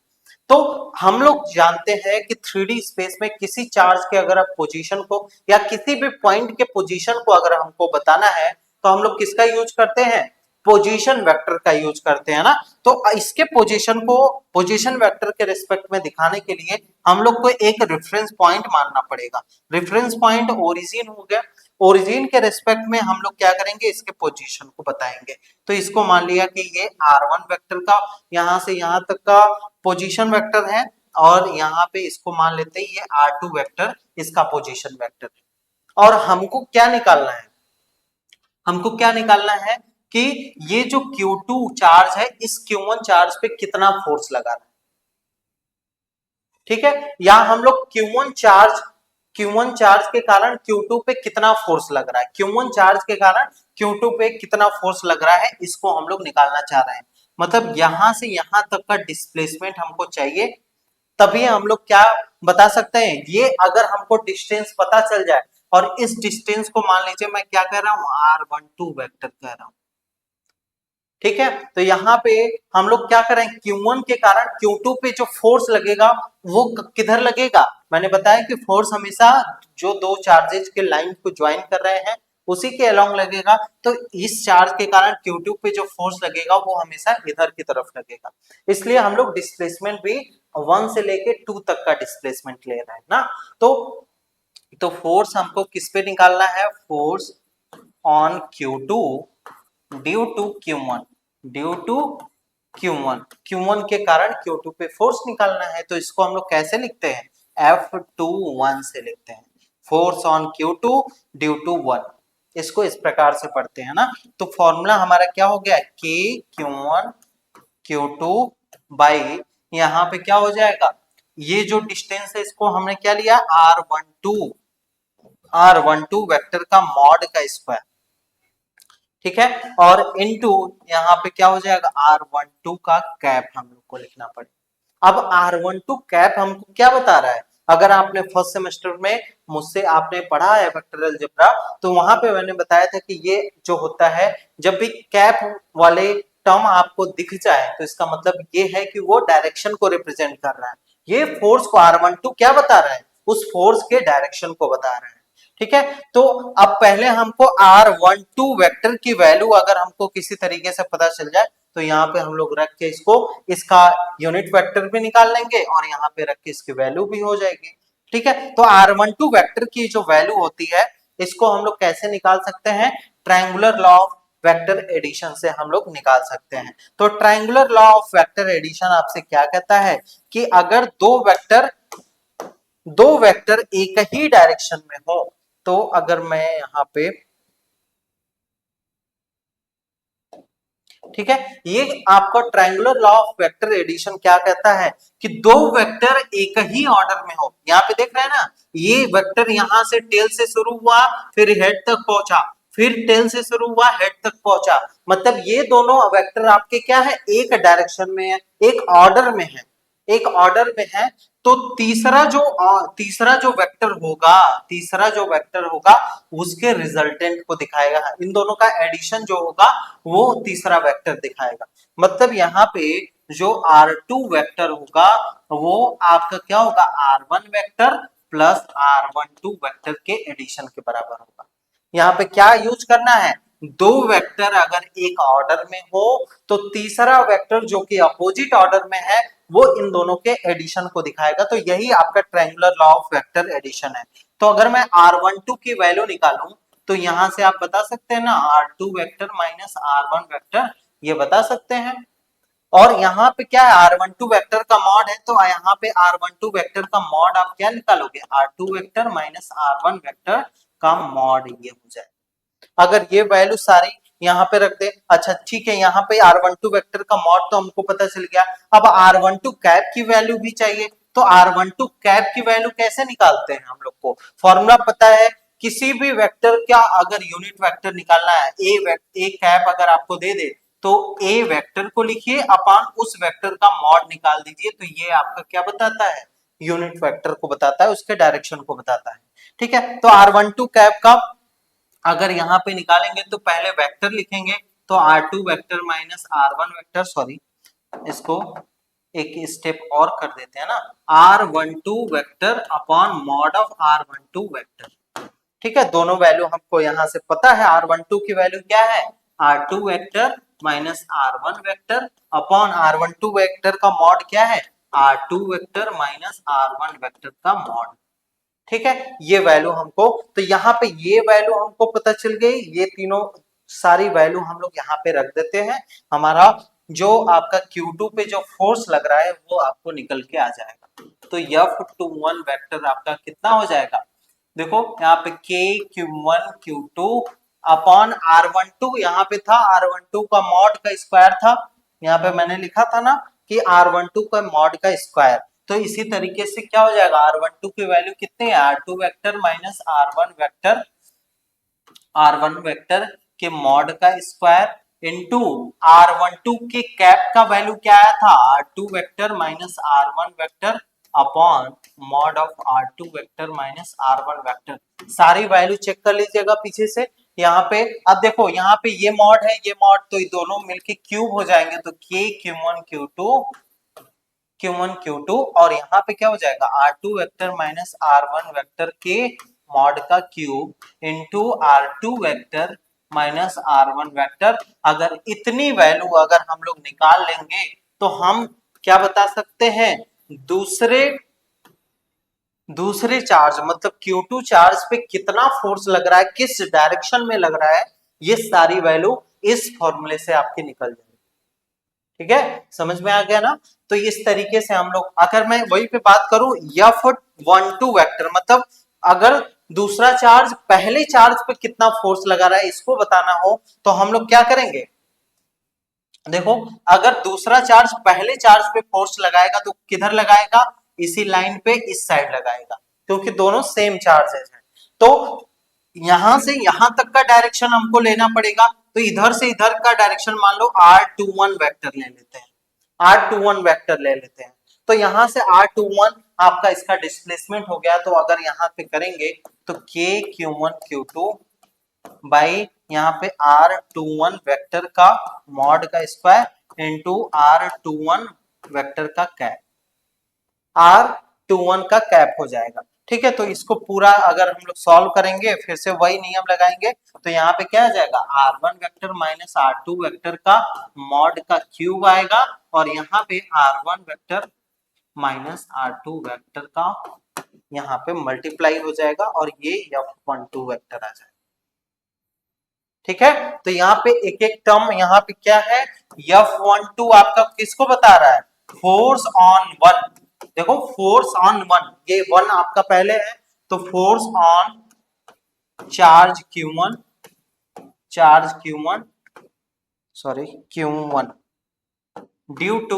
तो हम लोग जानते हैं कि 3D स्पेस में किसी चार्ज के अगर आप पोजीशन को या किसी भी पॉइंट के पोजीशन को अगर हमको बताना है तो हम लोग किसका यूज करते हैं, पोजीशन वेक्टर का यूज करते हैं ना। तो इसके पोजीशन को पोजीशन वेक्टर के रिस्पेक्ट में दिखाने के लिए हम लोग को एक रेफरेंस पॉइंट मानना पड़ेगा। रेफरेंस पॉइंट ओरिजिन हो गया, ओरिजिन के रिस्पेक्ट में हम लोग क्या करेंगे, इसके पोजीशन को बताएंगे। तो इसको मान लिया कि ये r1 वेक्टर का यहां से यहां तक का पोजीशन वेक्टर है, और यहाँ पे इसको मान लेते हैं ये r2 वेक्टर इसका पोजीशन वेक्टर है। और हमको क्या निकालना है, हमको क्या निकालना है कि ये जो Q2 चार्ज है इस Q1 चार्ज पे कितना फोर्स लगा रहा है। ठीक है, या हम लोग Q1 चार्ज के कारण Q2 पे कितना फोर्स लग रहा है, Q1 चार्ज के कारण Q2 पे कितना फोर्स लग रहा है, इसको हम लोग निकालना चाह रहे हैं। मतलब यहां से यहां तक का डिस्प्लेसमेंट हमको चाहिए, तभी हम लोग क्या बता सकते हैं। ये अगर हमको डिस्टेंस पता चल जाए, और इस डिस्टेंस को मान लीजिए मैं क्या कह रहा हूं, r12 वेक्टर कह रहा हूं। ठीक है, तो यहाँ पे हम लोग क्या करें, Q1 के कारण Q2 पे जो फोर्स लगेगा वो किधर लगेगा, मैंने बताया कि फोर्स हमेशा जो दो चार्जेस के लाइन को ज्वाइन कर रहे हैं उसी के अलोंग लगेगा। तो इस चार्ज के कारण Q2 पे जो फोर्स लगेगा वो हमेशा इधर की तरफ लगेगा। इसलिए हम लोग डिस्प्लेसमेंट भी 1 से लेके 2 तक का डिस्प्लेसमेंट ले रहे हैं ना। तो फोर्स हमको किस पे निकालना है, force on Q2 due to Q1, due to Q1 के कारण Q2 पे फोर्स निकालना है। तो इसको हम लोग कैसे लिखते हैं, F21 से लिखते हैं, force on Q2 due to 1, इसको इस प्रकार से पढ़ते हैं ना। तो फॉर्मूला हमारा क्या हो गया, K Q1 Q2 बाई यहाँ पे क्या हो जाएगा, ये जो डिस्टेंस है इसको हमने क्या लिया, R12 वेक्टर का मॉड का स्क्वायर। ठीक है, और इनटू यहाँ पे क्या हो जाएगा, R12 का कैप हम लोग को लिखना पड़ेगा। अब R12 कैप हमको क्या बता रहा है, अगर आपने फर्स्ट सेमेस्टर में मुझसे आपने पढ़ा है वेक्टर अलजेब्रा, तो वहां पे मैंने बताया था कि ये जो होता है, जब भी कैप वाले टर्म आपको दिख जाए तो इसका मतलब ये है कि वो डायरेक्शन को रिप्रेजेंट कर रहा है। ये फोर्स को R12 क्या बता रहा है, उस फोर्स के डायरेक्शन को बता रहा है। ठीक है, तो अब पहले हमको R12 वेक्टर की वैल्यू अगर हमको किसी तरीके से पता चल जाए तो यहाँ पे हम लोग रख के इसको इसका यूनिट वेक्टर भी निकाल लेंगे और यहाँ पे रख के इसकी वैल्यू भी हो जाएगी। ठीक है, तो R12 वेक्टर की जो वैल्यू होती है इसको हम लोग कैसे निकाल सकते हैं, triangular law of vector addition से हम लोग निकाल सकते हैं। तो triangular law of vector addition आपसे क्या कहता है कि अगर दो वेक्टर एक ही डायरेक्शन में हो, तो अगर मैं यहाँ पे, ठीक है, ये आपका triangular law of vector addition क्या कहता है कि दो वेक्टर एक ही ऑर्डर में हो। यहाँ पे देख रहे हैं ना, ये वेक्टर यहाँ से टेल से शुरू हुआ फिर हेड तक पहुंचा, फिर टेल से शुरू हुआ हेड तक पहुंचा, मतलब ये दोनों वेक्टर आपके क्या है, एक डायरेक्शन में है, एक ऑर्डर में है, एक ऑर्डर में है। तो तीसरा जो वेक्टर होगा उसके रिजल्टेंट को दिखाएगा, इन दोनों का एडिशन जो होगा वो तीसरा वेक्टर दिखाएगा। मतलब यहाँ पे जो R2 वेक्टर होगा वो आपका क्या होगा, R1 vector plus R12 vector के एडिशन के बराबर होगा। यहाँ पे क्या यूज करना है, दो वेक्टर अगर एक ऑर्डर में हो तो तीसरा वेक्टर जो कि अपोजिट ऑर्डर में है वो इन दोनों के एडिशन को दिखाएगा। तो यही आपका triangular law of vector addition है। तो अगर मैं R12 की वैल्यू निकालूं तो यहां से आप बता सकते हैं ना, R2 vector minus R1 vector, ये बता सकते हैं। और यहाँ पे क्या है, r12 वेक्टर का मॉड है, तो यहाँ पे r12 वेक्टर का मॉड आप क्या निकालोगे, r2 vector minus r1 vector का मॉड ये हो जाए। अगर ये वैल्यू सारी यहाँ पे रख दे, अच्छा ठीक है, यहाँ पे r12 वेक्टर का मॉड तो हमको पता चल गया। अब r12 कैप की वैल्यू भी चाहिए, तो r12 कैप की वैल्यू कैसे निकालते हैं, हम लोग को फॉर्मूला पता है। किसी भी वेक्टर का अगर यूनिट वेक्टर निकालना है, ए कैप अगर आपको दे दे तो ए वेक्टर को लिखिए अपॉन उस वेक्टर का मॉड निकाल दीजिए, तो ये आपका क्या बताता है, यूनिट वेक्टर को बताता है, उसके डायरेक्शन को बताता है। ठीक है, तो r12 कैप का अगर यहाँ पे निकालेंगे तो पहले वेक्टर लिखेंगे, तो r2 vector minus r1 vector, sorry इसको एक स्टेप और कर देते हैं ना, r12 vector upon mod of r12 vector. ठीक है, दोनों वैल्यू हमको यहाँ से पता है, r12 की वैल्यू क्या है, r2 vector minus r1 vector upon r12 vector का मॉड क्या है, r2 vector minus r1 vector का मॉड। ठीक है, ये वैल्यू हमको, तो यहाँ पे ये वैल्यू हमको पता चल गई, ये तीनों सारी वैल्यू हम लोग यहाँ पे रख देते हैं, हमारा जो आपका Q2 पे जो फोर्स लग रहा है वो आपको निकल के आ जाएगा। तो F21 वेक्टर आपका कितना हो जाएगा, देखो यहाँ पे K Q1 Q2 upon R12, यहाँ पे था R12 का मॉड का स्क्वायर था, यहाँ पे मैंने लिखा था ना कि R12 का मॉड का स्क्वायर, तो इसी तरीके से क्या हो जाएगा, R12 की वैल्यू कितनी है, R2 vector minus R1 vector के मॉड का स्क्वायर इनटू R12 के कैप का वैल्यू क्या आया था, R2 vector minus R1 vector upon mod of R2 vector minus R1 vector. सारी वैल्यू चेक कर लीजिएगा पीछे से, यहाँ पे अब देखो, यहाँ पे ये मॉड है, ये मॉड, तो ये दोनों मिलके क्यूब हो जाएंगे, तो K Q1 Q2 और यहाँ पे क्या हो जाएगा, R2 vector minus R1 vector के मॉड का cube into R2 vector minus R1 vector. अगर इतनी वैल्यू अगर हम लोग निकाल लेंगे तो हम क्या बता सकते हैं, दूसरे चार्ज मतलब Q2 चार्ज पे कितना फोर्स लग रहा है, किस डायरेक्शन में लग रहा है, ये सारी वैल्यू इस फॉर्मूले से आपकी निकल जाएगी। ठीक है, समझ में आ गया ना। तो इस तरीके से हम लोग, अगर मैं वही पे बात करूं, F12 वेक्टर मतलब अगर दूसरा चार्ज पहले चार्ज पे कितना फोर्स लगा रहा है इसको बताना हो तो हम लोग क्या करेंगे, देखो अगर दूसरा चार्ज पहले चार्ज पे फोर्स लगाएगा तो किधर लगाएगा, इसी लाइन पे इस साइड लगाएगा, क्योंकि दोनों सेम चार्जेस हैं। तो यहां से यहां तक का डायरेक्शन हमको लेना पड़ेगा, तो इधर से इधर का डायरेक्शन मान लो R21 वेक्टर ले लेते हैं, R21 वेक्टर ले लेते हैं, तो यहां से R21 आपका इसका डिस्प्लेसमेंट हो गया, तो अगर यहाँ पे करेंगे तो K Q1 Q2 बाई यहाँ पे R21 वेक्टर का मॉड का स्क्वायर इनटू R21 वेक्टर का कैप, R21 का कैप हो जाएगा। ठीक है, तो इसको पूरा अगर हम लोग सॉल्व करेंगे, फिर से वही नियम लगाएंगे, तो यहाँ पे क्या आ जाएगा, R1 vector minus R2 vector का मॉड का क्यूब आएगा, और यहाँ पे R1 vector minus R2 vector का यहाँ पे मल्टीप्लाई हो जाएगा, और ये F12 वेक्टर आ जाएगा। ठीक है, तो यहाँ पे एक एक टर्म यहाँ पे क्या है, F12 आपका किसको बता रहा है, फोर्स ऑन वन, देखो फोर्स ऑन वन, ये वन आपका पहले है, तो force on charge Q1 sorry Q1 due to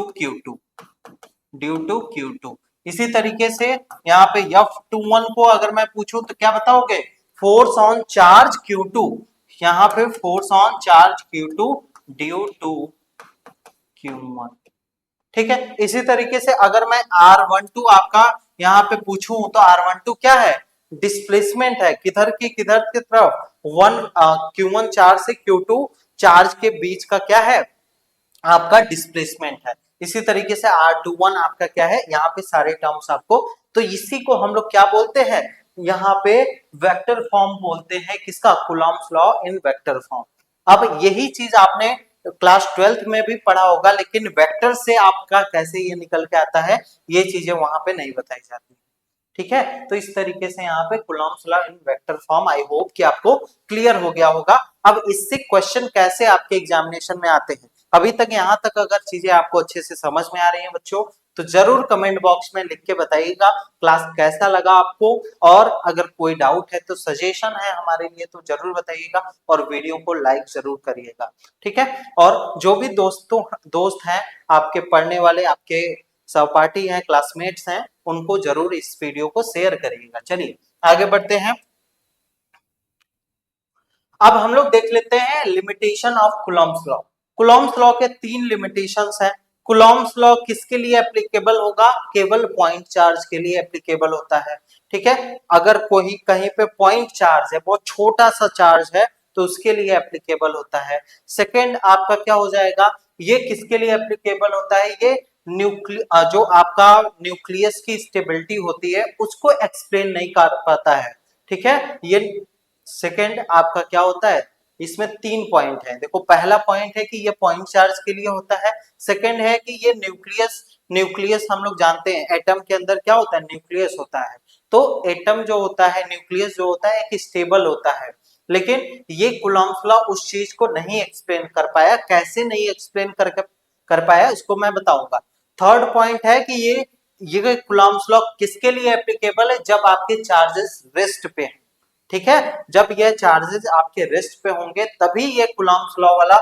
Q2। इसी तरीके से यहाँ पे F21 को अगर मैं पूछूं तो क्या बताओगे, फोर्स ऑन चार्ज Q2, यहाँ पे force on charge Q2 due to Q1। ठीक है, इसी तरीके से अगर मैं R12 आपका यहाँ पे पूछूं तो R12 क्या है, डिस्प्लेसमेंट है, किधर की तरफ, Q1 चार्ज से Q2 चार्ज के बीच का क्या है, आपका डिस्प्लेसमेंट है। इसी तरीके से R21 आपका क्या है, यहाँ पे सारे टर्म्स आपको, तो इसी को हम लोग क्या बोलते हैं, यहाँ पे वेक्टर फॉर्म बोलते हैं, किसका, Coulomb's law in vector form. अब यही चीज आपने क्लास 12th में भी पढ़ा होगा, लेकिन वेक्टर से आपका कैसे ये निकल के आता है, ये चीजें वहां पे नहीं बताई जाती। ठीक है, तो इस तरीके से यहाँ पे Coulomb's law in vector form, I hope कि आपको क्लियर हो गया होगा। अब इससे क्वेश्चन कैसे आपके एग्जामिनेशन में आते हैं, अभी तक यहाँ तक अगर चीजें आपको अच्छे से समझ में आ रही हैं बच्चों, तो जरूर कमेंट बॉक्स में लिख के बताइएगा क्लास कैसा लगा आपको, और अगर कोई डाउट है तो सजेशन है हमारे लिए तो जरूर बताइएगा, और वीडियो को लाइक जरूर करिएगा, ठीक है। और जो भी दोस्त हैं आपके पढ़ने वाले, आपके सहपाठी हैं, क्लासमेट्स हैं, उनको जरूर इस वीडियो को शेयर करिएगा। चलिए आगे बढ़ते हैं। अब हम लोग देख लेते हैं limitation of Coulomb's law. Coulomb's law के 3 लिमिटेशंस हैं। कूलॉम्स लॉ किसके लिए एप्लीकेबल होगा? केवल पॉइंट चार्ज के लिए एप्लीकेबल होता है, ठीक है। अगर कोई कहीं पे पॉइंट चार्ज है, बहुत छोटा सा चार्ज है, तो उसके लिए एप्लीकेबल होता है। सेकेंड आपका क्या हो जाएगा, ये किसके लिए एप्लीकेबल होता है? ये जो आपका न्यूक्लियस की स्टेबिलिटी होती है उसको एक्सप्लेन नहीं कर पाता है, ठीक है। ये सेकेंड आपका क्या होता है, इसमें 3 पॉइंट है। देखो पहला पॉइंट है कि ये पॉइंट चार्ज के लिए होता है। सेकेंड है कि ये न्यूक्लियस न्यूक्लियस हम लोग जानते हैं एटम के अंदर क्या होता है, न्यूक्लियस होता है। तो एटम जो होता है, न्यूक्लियस जो होता है, एक स्टेबल होता है। लेकिन ये कूलॉम्स लॉ उस चीज को नहीं एक्सप्लेन कर पाया। कैसे नहीं एक्सप्लेन कर पाया इसको मैं बताऊंगा। थर्ड पॉइंट है कि ये कूलॉम्स लॉ किसके लिए एप्लीकेबल है? जब आपके चार्जेस रेस्ट पे हैं, ठीक है। जब ये चार्जेस आपके रेस्ट पे होंगे तभी ये कूलॉम्स लॉ वाला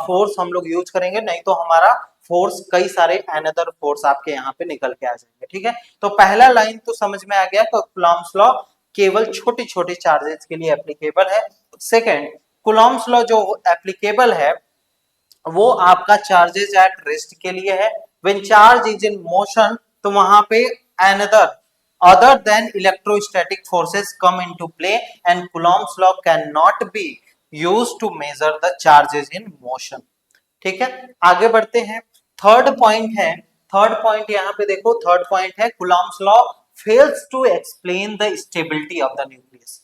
फोर्स हम लोग यूज करेंगे, नहीं तो हमारा फोर्स कई सारे अनदर फोर्स आपके यहाँ पे निकल के आ जाएंगे, ठीक है। तो पहला लाइन तो समझ में आ गया कि कूलॉम्स लॉ केवल छोटे छोटे चार्जेस के लिए एप्लीकेबल है। सेकेंड, कूलॉम्स लॉ जो एप्लीकेबल है वो आपका चार्जेस एट रेस्ट के लिए है। When charge is in motion, तो वहां पे another other than electrostatic forces come into play and Coulomb's law cannot be used to measure the charges in motion, ठीक है। आगे बढ़ते हैं। थर्ड पॉइंट है, थर्ड पॉइंट यहाँ पे देखो, थर्ड पॉइंट है Coulomb's law fails to explain the stability of the nucleus,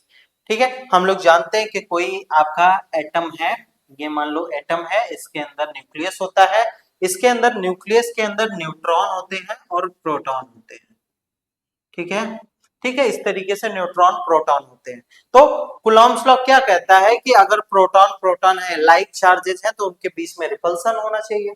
ठीक है। हम लोग जानते हैं कि कोई आपका एटम है, ये मान लो एटम है, इसके अंदर न्यूक्लियस होता है, इसके अंदर न्यूक्लियस के अंदर न्यूट्रॉन होते हैं और प्रोटॉन होते हैं, ठीक है। ठीक है, इस तरीके से न्यूट्रॉन प्रोटॉन होते हैं। तो कूलॉम्स लॉ क्या कहता है कि अगर प्रोटॉन प्रोटॉन है, लाइक चार्जेस हैं, तो उनके बीच में रिपल्सन होना चाहिए।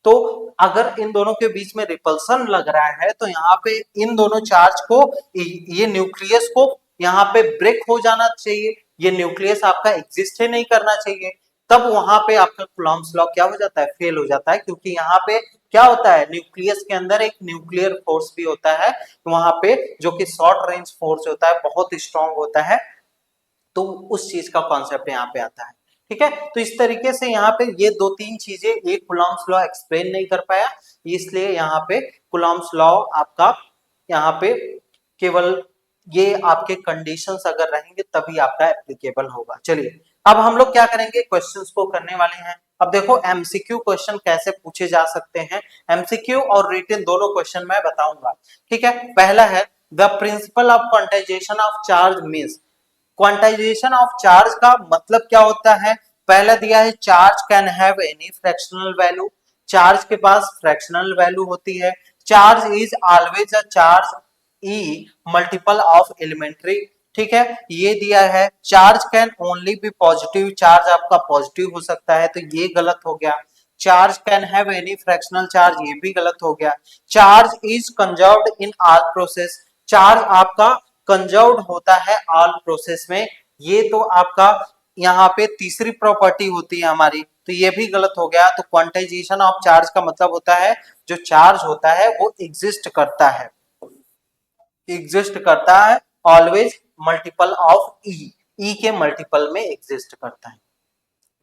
तो अगर इन दोनों के बीच में रिपल्सन लग रहा है तो यहाँ पे इन दोनों चार्ज को, ये न्यूक्लियस को यहाँ पे ब्रेक हो जाना चाहिए, ये न्यूक्लियस आपका एग्जिस्ट ही नहीं करना चाहिए। तब वहां पे आपका कूलॉम्स लॉ क्या हो जाता है, फेल हो जाता है, क्योंकि यहाँ पे क्या होता है, न्यूक्लियस के अंदर एक न्यूक्लियर फोर्स भी होता है वहां पे, जो कि शॉर्ट रेंज फोर्स होता है, बहुत स्ट्रांग होता है। तो उस चीज का कॉन्सेप्ट यहाँ पे आता है, ठीक है। तो इस तरीके से यहाँ पे ये 2-3 चीजें एक कूलॉम्स लॉ एक्सप्लेन नहीं कर पाया, इसलिए यहाँ पे कूलॉम्स लॉ आपका यहाँ पे केवल ये आपके कंडीशंस अगर रहेंगे तभी आपका एप्लीकेबल होगा। चलिए अब हम लोग क्या करेंगे, क्वेश्चंस को करने वाले हैं। अब देखो एमसीक्यू क्वेश्चन कैसे पूछे जा सकते हैं, एमसीक्यू और रिटन दोनों क्वेश्चन मैं बताऊंगा, ठीक है। पहला है the principle of quantisation of charge means, quantisation of charge का मतलब क्या होता है। पहला दिया है charge can have any fractional value, charge के पास फ्रैक्शनल वैल्यू होती है। Charge is always a charge e multiple of elementary, ठीक है। ये दिया है charge can only be positive, charge आपका पॉजिटिव हो सकता है, तो ये गलत हो गया। Charge can have any fractional charge, ये भी गलत हो गया। Charge is conserved in all process, charge आपका कंजर्व्ड होता है ऑल प्रोसेस में, ये तो आपका यहाँ पे तीसरी प्रॉपर्टी होती है हमारी, तो ये भी गलत हो गया। तो क्वांटाइजेशन ऑफ चार्ज का मतलब होता है जो चार्ज होता है वो एग्जिस्ट करता है, एग्जिस्ट करता है ऑलवेज मल्टीपल ऑफ ई, ई के मल्टीपल में एग्जिस्ट करता है,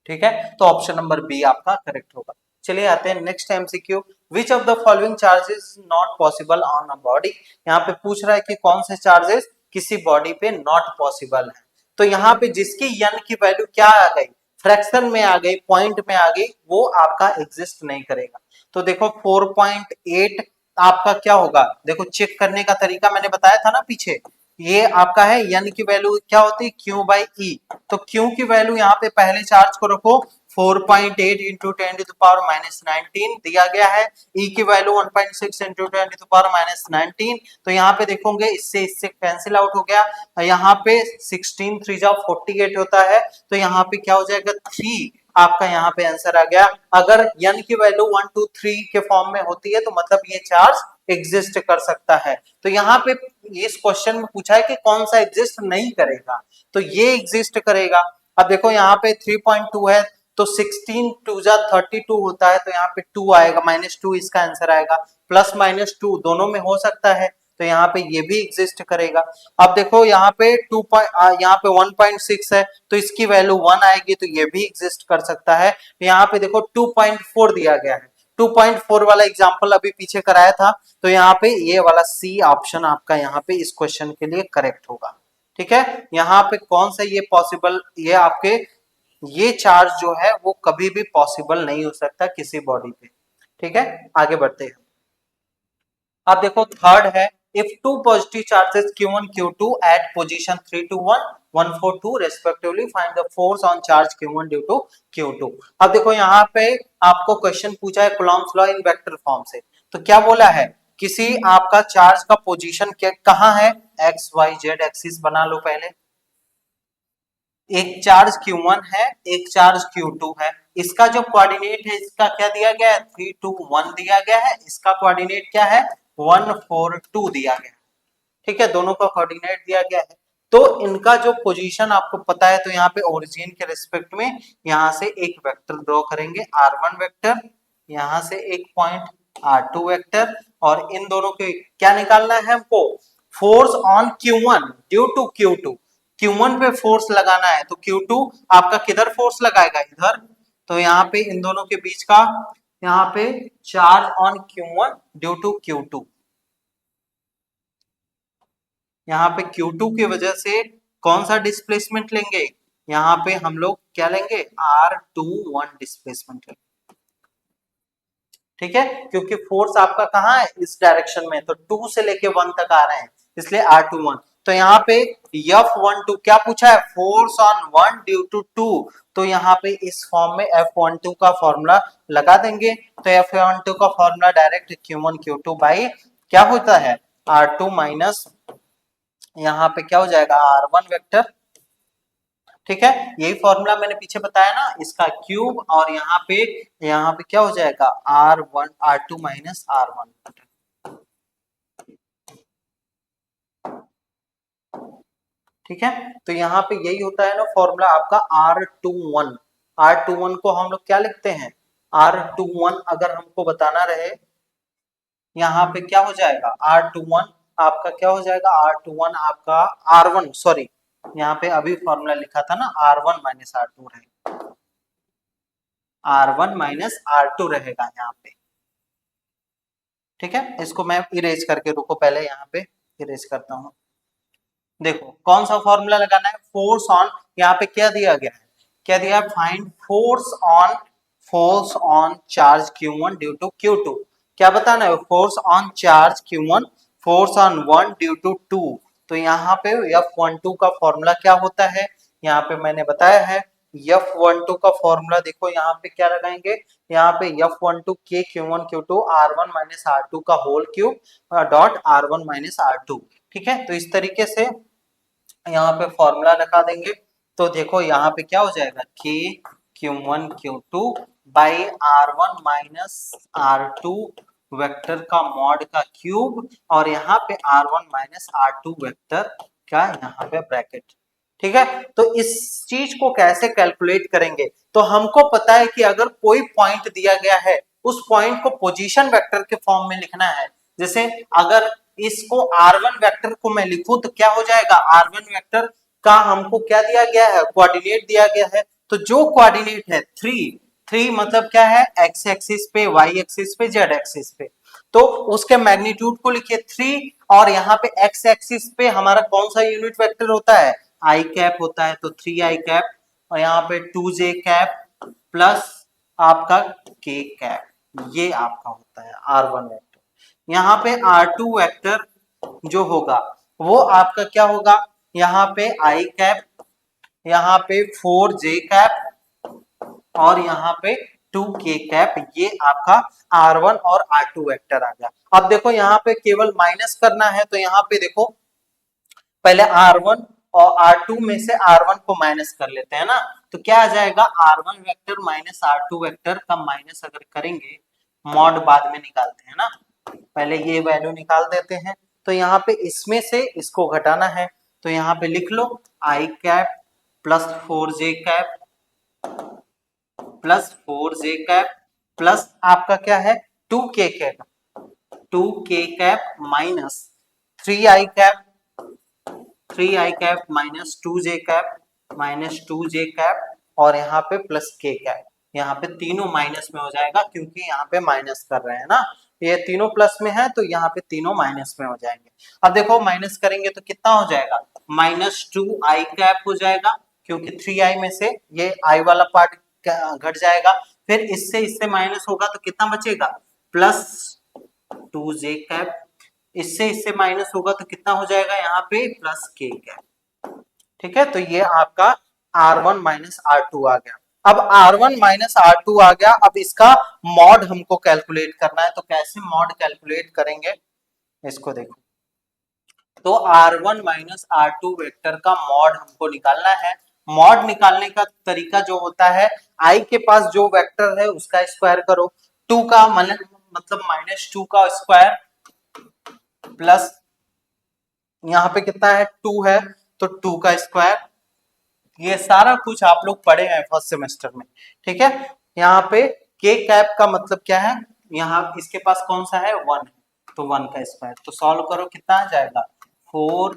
ठीक है। तो ऑप्शन नंबर बी आपका करेक्ट होगा। चलिए आते हैं next MCQ, which of the following charges not possible on a body. यहाँ पे पूछ रहा है कि कौन से चार्जेस किसी बॉडी पे नॉट पॉसिबल है। तो यहाँ पे जिसकी n की वैल्यू क्या आ गई, फ्रैक्शन में आ गई, पॉइंट में आ गई, वो आपका एग्जिस्ट नहीं करेगा। तो देखो 4.8 आपका क्या होगा, देखो चेक करने का तरीका मैंने बताया था ना पीछे, ये आपका है n की वैल्यू क्या होती है, q बाई ई। तो q की वैल्यू यहाँ पे पहले चार्ज को रखो 4.8 इंटू 10⁻19 दिया गया है, e की वैल्यू 1.6 इंटू 10⁻19। तो यहाँ पे देखोगे इससे कैंसिल आउट हो गया, यहाँ पे 16 3 जा 48 होता है, तो यहाँ पे क्या हो जाएगा 3 आपका यहाँ पे आंसर आ गया। अगर n की वैल्यू 1 2 3 के फॉर्म में होती है तो मतलब ये चार्ज एग्जिस्ट कर सकता है। तो यहाँ पे इस क्वेश्चन में पूछा है कि कौन सा एग्जिस्ट नहीं करेगा, तो ये एग्जिस्ट करेगा। अब देखो यहाँ पे 3.2 है तो 16 टू जा 32 होता है, तो यहाँ पे 2 आएगा, -2 इसका आंसर आएगा। प्लस -2 दोनों में हो सकता है, तो यहाँ पे ये भी एग्जिस्ट करेगा। अब देखो यहाँ पे यहाँ पे 1.6 है तो इसकी वैल्यू 1 आएगी, तो ये भी एग्जिस्ट कर सकता है। यहाँ पे देखो 2.4 दिया गया है, 2.4 वाला एग्जांपल अभी पीछे कराया था, तो यहाँ पे ये वाला सी ऑप्शन आपका यहाँ पे इस क्वेश्चन के लिए करेक्ट होगा। ठीक है, यहाँ पे कौन सा ये पॉसिबल, ये आपके ये चार्ज जो है वो कभी भी पॉसिबल नहीं हो सकता किसी बॉडी पे। ठीक है, आगे बढ़ते हैं। अब देखो थर्ड है, if two positive charges Q1 Q2 at position 3 to 1 1 4 2 respectively find the force on charge Q1 due to Q2। अब देखो यहाँ पे आपको क्वेश्चन पूछा है coulomb's law in vector form से, तो क्या बोला है, किसी आपका चार्ज का पोजीशन कहाँ है, एक्स वाई जेड एक्सिस बना लो पहले। एक चार्ज Q1 है, एक चार्ज Q2 है, इसका जो कोऑर्डिनेट है इसका क्या दिया गया है, 3 2 1 दिया गया है, इसका कोऑर्डिनेट क्या है, 1 4 2 दिया गया है। ठीक है, दोनों का कोऑर्डिनेट दिया गया है, तो इनका जो पोजीशन आपको पता है, तो यहाँ पे ओरिजिन के रिस्पेक्ट में यहाँ से एक वेक्टर ड्रॉ करेंगे R1 वेक्टर, यहाँ से एक पॉइंट R2 वेक्टर, और इन दोनों के क्या निकालना है हमको, force on Q1 due to Q2। Q1 पे फोर्स लगाना है तो Q2 आपका किधर फोर्स लगाएगा, इधर, तो यहाँ पे इन दोनों के बीच का यहाँ पे charge on Q1 due to Q2, यहाँ पे Q2 की वजह से कौन सा डिस्प्लेसमेंट लेंगे, यहाँ पे हम लोग क्या लेंगे, R21 डिस्प्लेसमेंट लेंगे। ठीक है, क्योंकि फोर्स आपका कहाँ है, इस डायरेक्शन में, तो 2 से लेके 1 तक आ रहे हैं, इसलिए R21। तो यहाँ पे F12 क्या पूछा है, फोर्स ऑन 1 ड्यू टू 2, तो यहाँ पे इस फॉर्म में F12 का फॉर्मूला लगा देंगे, तो F12 का formula direct Q1 Q2 by क्या होता है, R2 माइनस यहाँ पे क्या हो जाएगा, R1 वेक्टर। ठीक है, यही फॉर्मूला मैंने पीछे बताया ना, इसका क्यूब, और यहाँ पे क्या हो जाएगा, R1 R2 माइनस R1। ठीक है, तो यहाँ पे यही होता है ना फॉर्मूला आपका R21। R21 को हम लोग क्या लिखते हैं, R21 अगर हमको बताना रहे, यहाँ पे क्या हो जाएगा, R21 आपका क्या हो जाएगा, R21 आपका R1 सॉरी, यहाँ पे अभी फॉर्मूला लिखा था ना, R1 माइनस R2 रहेगा, R1 माइनस R2 रहेगा यहाँ पे। ठीक है, इसको मैं इरेज करके, रुको पहले यहाँ पे इरेज करता हूँ। देखो कौन सा फॉर्मूला लगाना है, फोर्स ऑन, यहाँ पे क्या दिया गया है, क्या दिया है, find force on charge Q1 due to Q2। क्या बताना है, force on charge Q1, force on 1 due to 2। तो यहाँ पे F12 का फॉर्मूला क्या होता है, यहाँ पे मैंने बताया है, F12 का फॉर्मूला देखो यहाँ पे क्या लगाएंगे, यहाँ पे F12 के Q1 Q2 R1 minus R2 का whole cube dot R1 minus R2। ठीक है, तो इस तरीके से यहाँ पे फॉर्मूला लगा देंगे, तो देखो यहाँ पे क्या हो जाएगा, के Q1 Q2 by R1 minus R2 vector का मॉड का क्यूब, और यहाँ पे R1 माइनस R2 वेक्टर का यहाँ पे ब्रैकेट। ठीक है, तो इस चीज को कैसे कैलकुलेट करेंगे, तो हमको पता है कि अगर कोई पॉइंट दिया गया है, उस पॉइंट को पोजीशन वेक्टर के फॉर्म में लिखना है। जैसे अगर इसको R1 वेक्टर को मैं लिखूं तो क्या हो जाएगा, R1 वेक्टर का हमको क्या दिया गया है, कोऑर्डिनेट दिया गया है, तो जो कोऑर्डिनेट है 3 मतलब क्या है, एक्स एक्सिस पे, वाई एक्सिस पे, जेड एक्सिस पे, तो उसके मैग्नीट्यूड को लिखिए 3, और यहाँ पे एक्स एक्सिस पे हमारा कौन सा यूनिट वेक्टर होता है, आई कैप होता है, तो 3i कैप, और यहाँ पे 2j कैप प्लस आपका k कैप, ये आपका होता है R1 वेक्टर। यहाँ पे R2 वेक्टर जो होगा वो आपका क्या होगा, यहाँ पे i कैप, यहाँ पे 4j कैप, और यहाँ पे 2k कैप, ये आपका R1 और R2 वेक्टर आ गया। अब देखो यहाँ पे केवल माइनस करना है, तो यहाँ पे देखो पहले R1 और R2 में से R1 को माइनस कर लेते हैं ना, तो क्या आ जाएगा R1 vector minus R2 vector का माइनस अगर करेंगे, मॉड बाद में निकालते हैं ना, पहले ये वैल्यू निकाल देते हैं। तो यहाँ पे इसमें से इसको घटाना है, तो यहाँ पे लिख लो i cap plus 4j cap plus 4j cap plus आपका क्या है 2k cap, 2k cap minus 3i cap, 3i cap minus 2j cap minus 2j cap और यहाँ पे प्लस k कैप। यहाँ पे तीनों माइनस में हो जाएगा क्योंकि यहाँ पे माइनस कर रहे हैं ना, ये तीनों प्लस में है तो यहाँ पे तीनों माइनस में हो जाएंगे। अब देखो माइनस करेंगे तो कितना हो जाएगा, माइनस 2i कैप हो जाएगा क्योंकि 3i में से ये i वाला पार्ट घट जाएगा, फिर इससे माइनस होगा तो कितना बचेगा प्लस 2j कैप, इससे माइनस होगा तो कितना हो जाएगा यहाँ पे प्लस k कैप। ठीक है, तो ये आपका R1 माइनस R2 आ गया। अब R1 माइनस R2 आ गया, अब इसका मॉड हमको कैलकुलेट करना है, तो कैसे मॉड कैलकुलेट करेंगे इसको देखो। तो R1 माइनस R2 वेक्टर का मॉड हमको निकालना है। मॉड निकालने का तरीका जो होता है, I के पास जो वेक्टर है उसका स्क्वायर करो, 2 का मतलब माइनस 2 का स्क्वायर प्लस यहाँ पे कितना है 2 है तो 2 का स्क्वायर, ये सारा कुछ आप लोग पढ़े हैं फर्स्ट सेमेस्टर में। ठीक है, यहाँ पे k कैप का मतलब क्या है, यहाँ इसके पास कौन सा है 1 है तो 1 का स्क्वायर, तो सॉल्व करो कितना आ जाएगा 4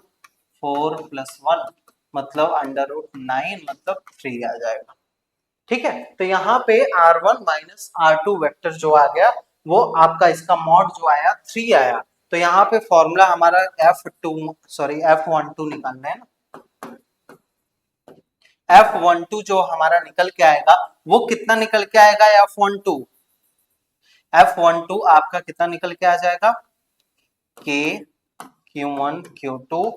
4 प्लस 1 मतलब अंडर रूट 9 मतलब 3 आ जाएगा। ठीक है, तो यहाँ पे R1 माइनस R2 वेक्टर जो आ गया वो आपका इसका मॉड जो आया 3 आया, तो यहाँ पे फॉर्मूला हमारा F12 निकालना है ना, F12 जो हमारा निकल के आएगा वो कितना निकल के आएगा F12 आपका कितना निकल के आ जाएगा K Q1 Q2।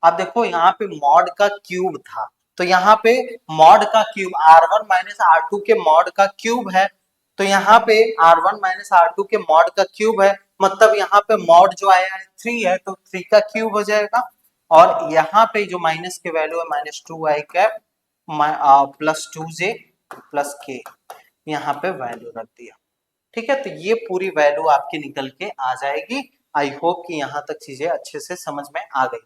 अब देखो यहाँ पे मॉड का क्यूब था, तो यहाँ पे मॉड का क्यूब R1 माइनस R2 के मॉड का क्यूब है, तो यहाँ पे R1 माइनस R2 के मॉड का क्यूब है, मतलब यहाँ पे मॉड जो आया है 3 है तो 3 का क्यूब हो जाएगा, और यहाँ पे जो माइनस के वैल्यू है minus 2i cap plus 2j plus k, यहाँ पे वैल्यू रख दिया। ठीक है, तो ये पूरी वैल्यू आपकी निकल के आ जाएगी। आई होप कि यहाँ तक चीजें अच्छे से समझ में आ गई।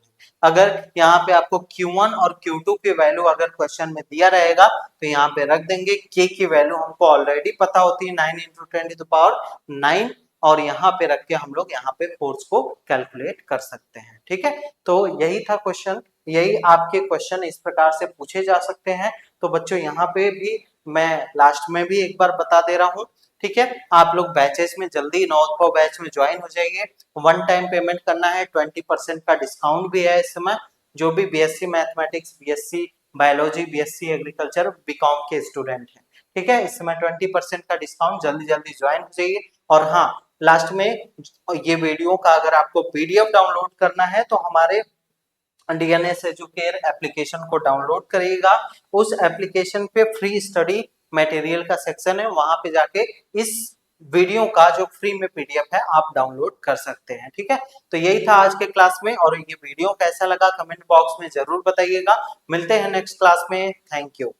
अगर यहाँ पे आपको Q1 और Q2 की वैल्यू अगर क्वेश्चन में दिया रहेगा तो यहाँ पे रख देंगे, K की वैल्यू हमको ऑलरेडी पता होती है 9 इंटू 10⁹ और यहाँ पे रख के हम लोग यहाँ पे फोर्स को कैलकुलेट कर सकते हैं। ठीक है, तो यही था क्वेश्चन, यही आपके क्वेश्चन इस प्रकार से पूछे जा सकते हैं। तो बच्चों यहाँ पे भी मैं लास्ट में भी एक बार बता दे रहा हूँ, ठीक है, आप लोग बैचेस में जल्दी नॉर्थ बैच में ज्वाइन हो जाइए। 1 टाइम पेमेंट करना है, 20% का डिस्काउंट भी है इस समय, जो भी BSc mathematics, BSc biology, BSc agriculture, BCom के स्टूडेंट हैं। ठीक है, इस समय 20% का डिस्काउंट, जल्दी जल्दी ज्वाइन हो जाइए। और हाँ, लास्ट में ये वीडियो का अगर आपको पीडीएफ डाउनलोड करना है तो हमारे डीएनएस एजुकेयर एप्लीकेशन को डाउनलोड करिएगा। उस एप्लीकेशन पे फ्री स्टडी मटेरियल का सेक्शन है, वहां पे जाके इस वीडियो का जो फ्री में पीडीएफ है आप डाउनलोड कर सकते हैं। ठीक है, तो यही था आज के क्लास में, और ये वीडियो कैसा लगा कमेंट बॉक्स में जरूर बताइएगा। मिलते हैं नेक्स्ट क्लास में, थैंक यू।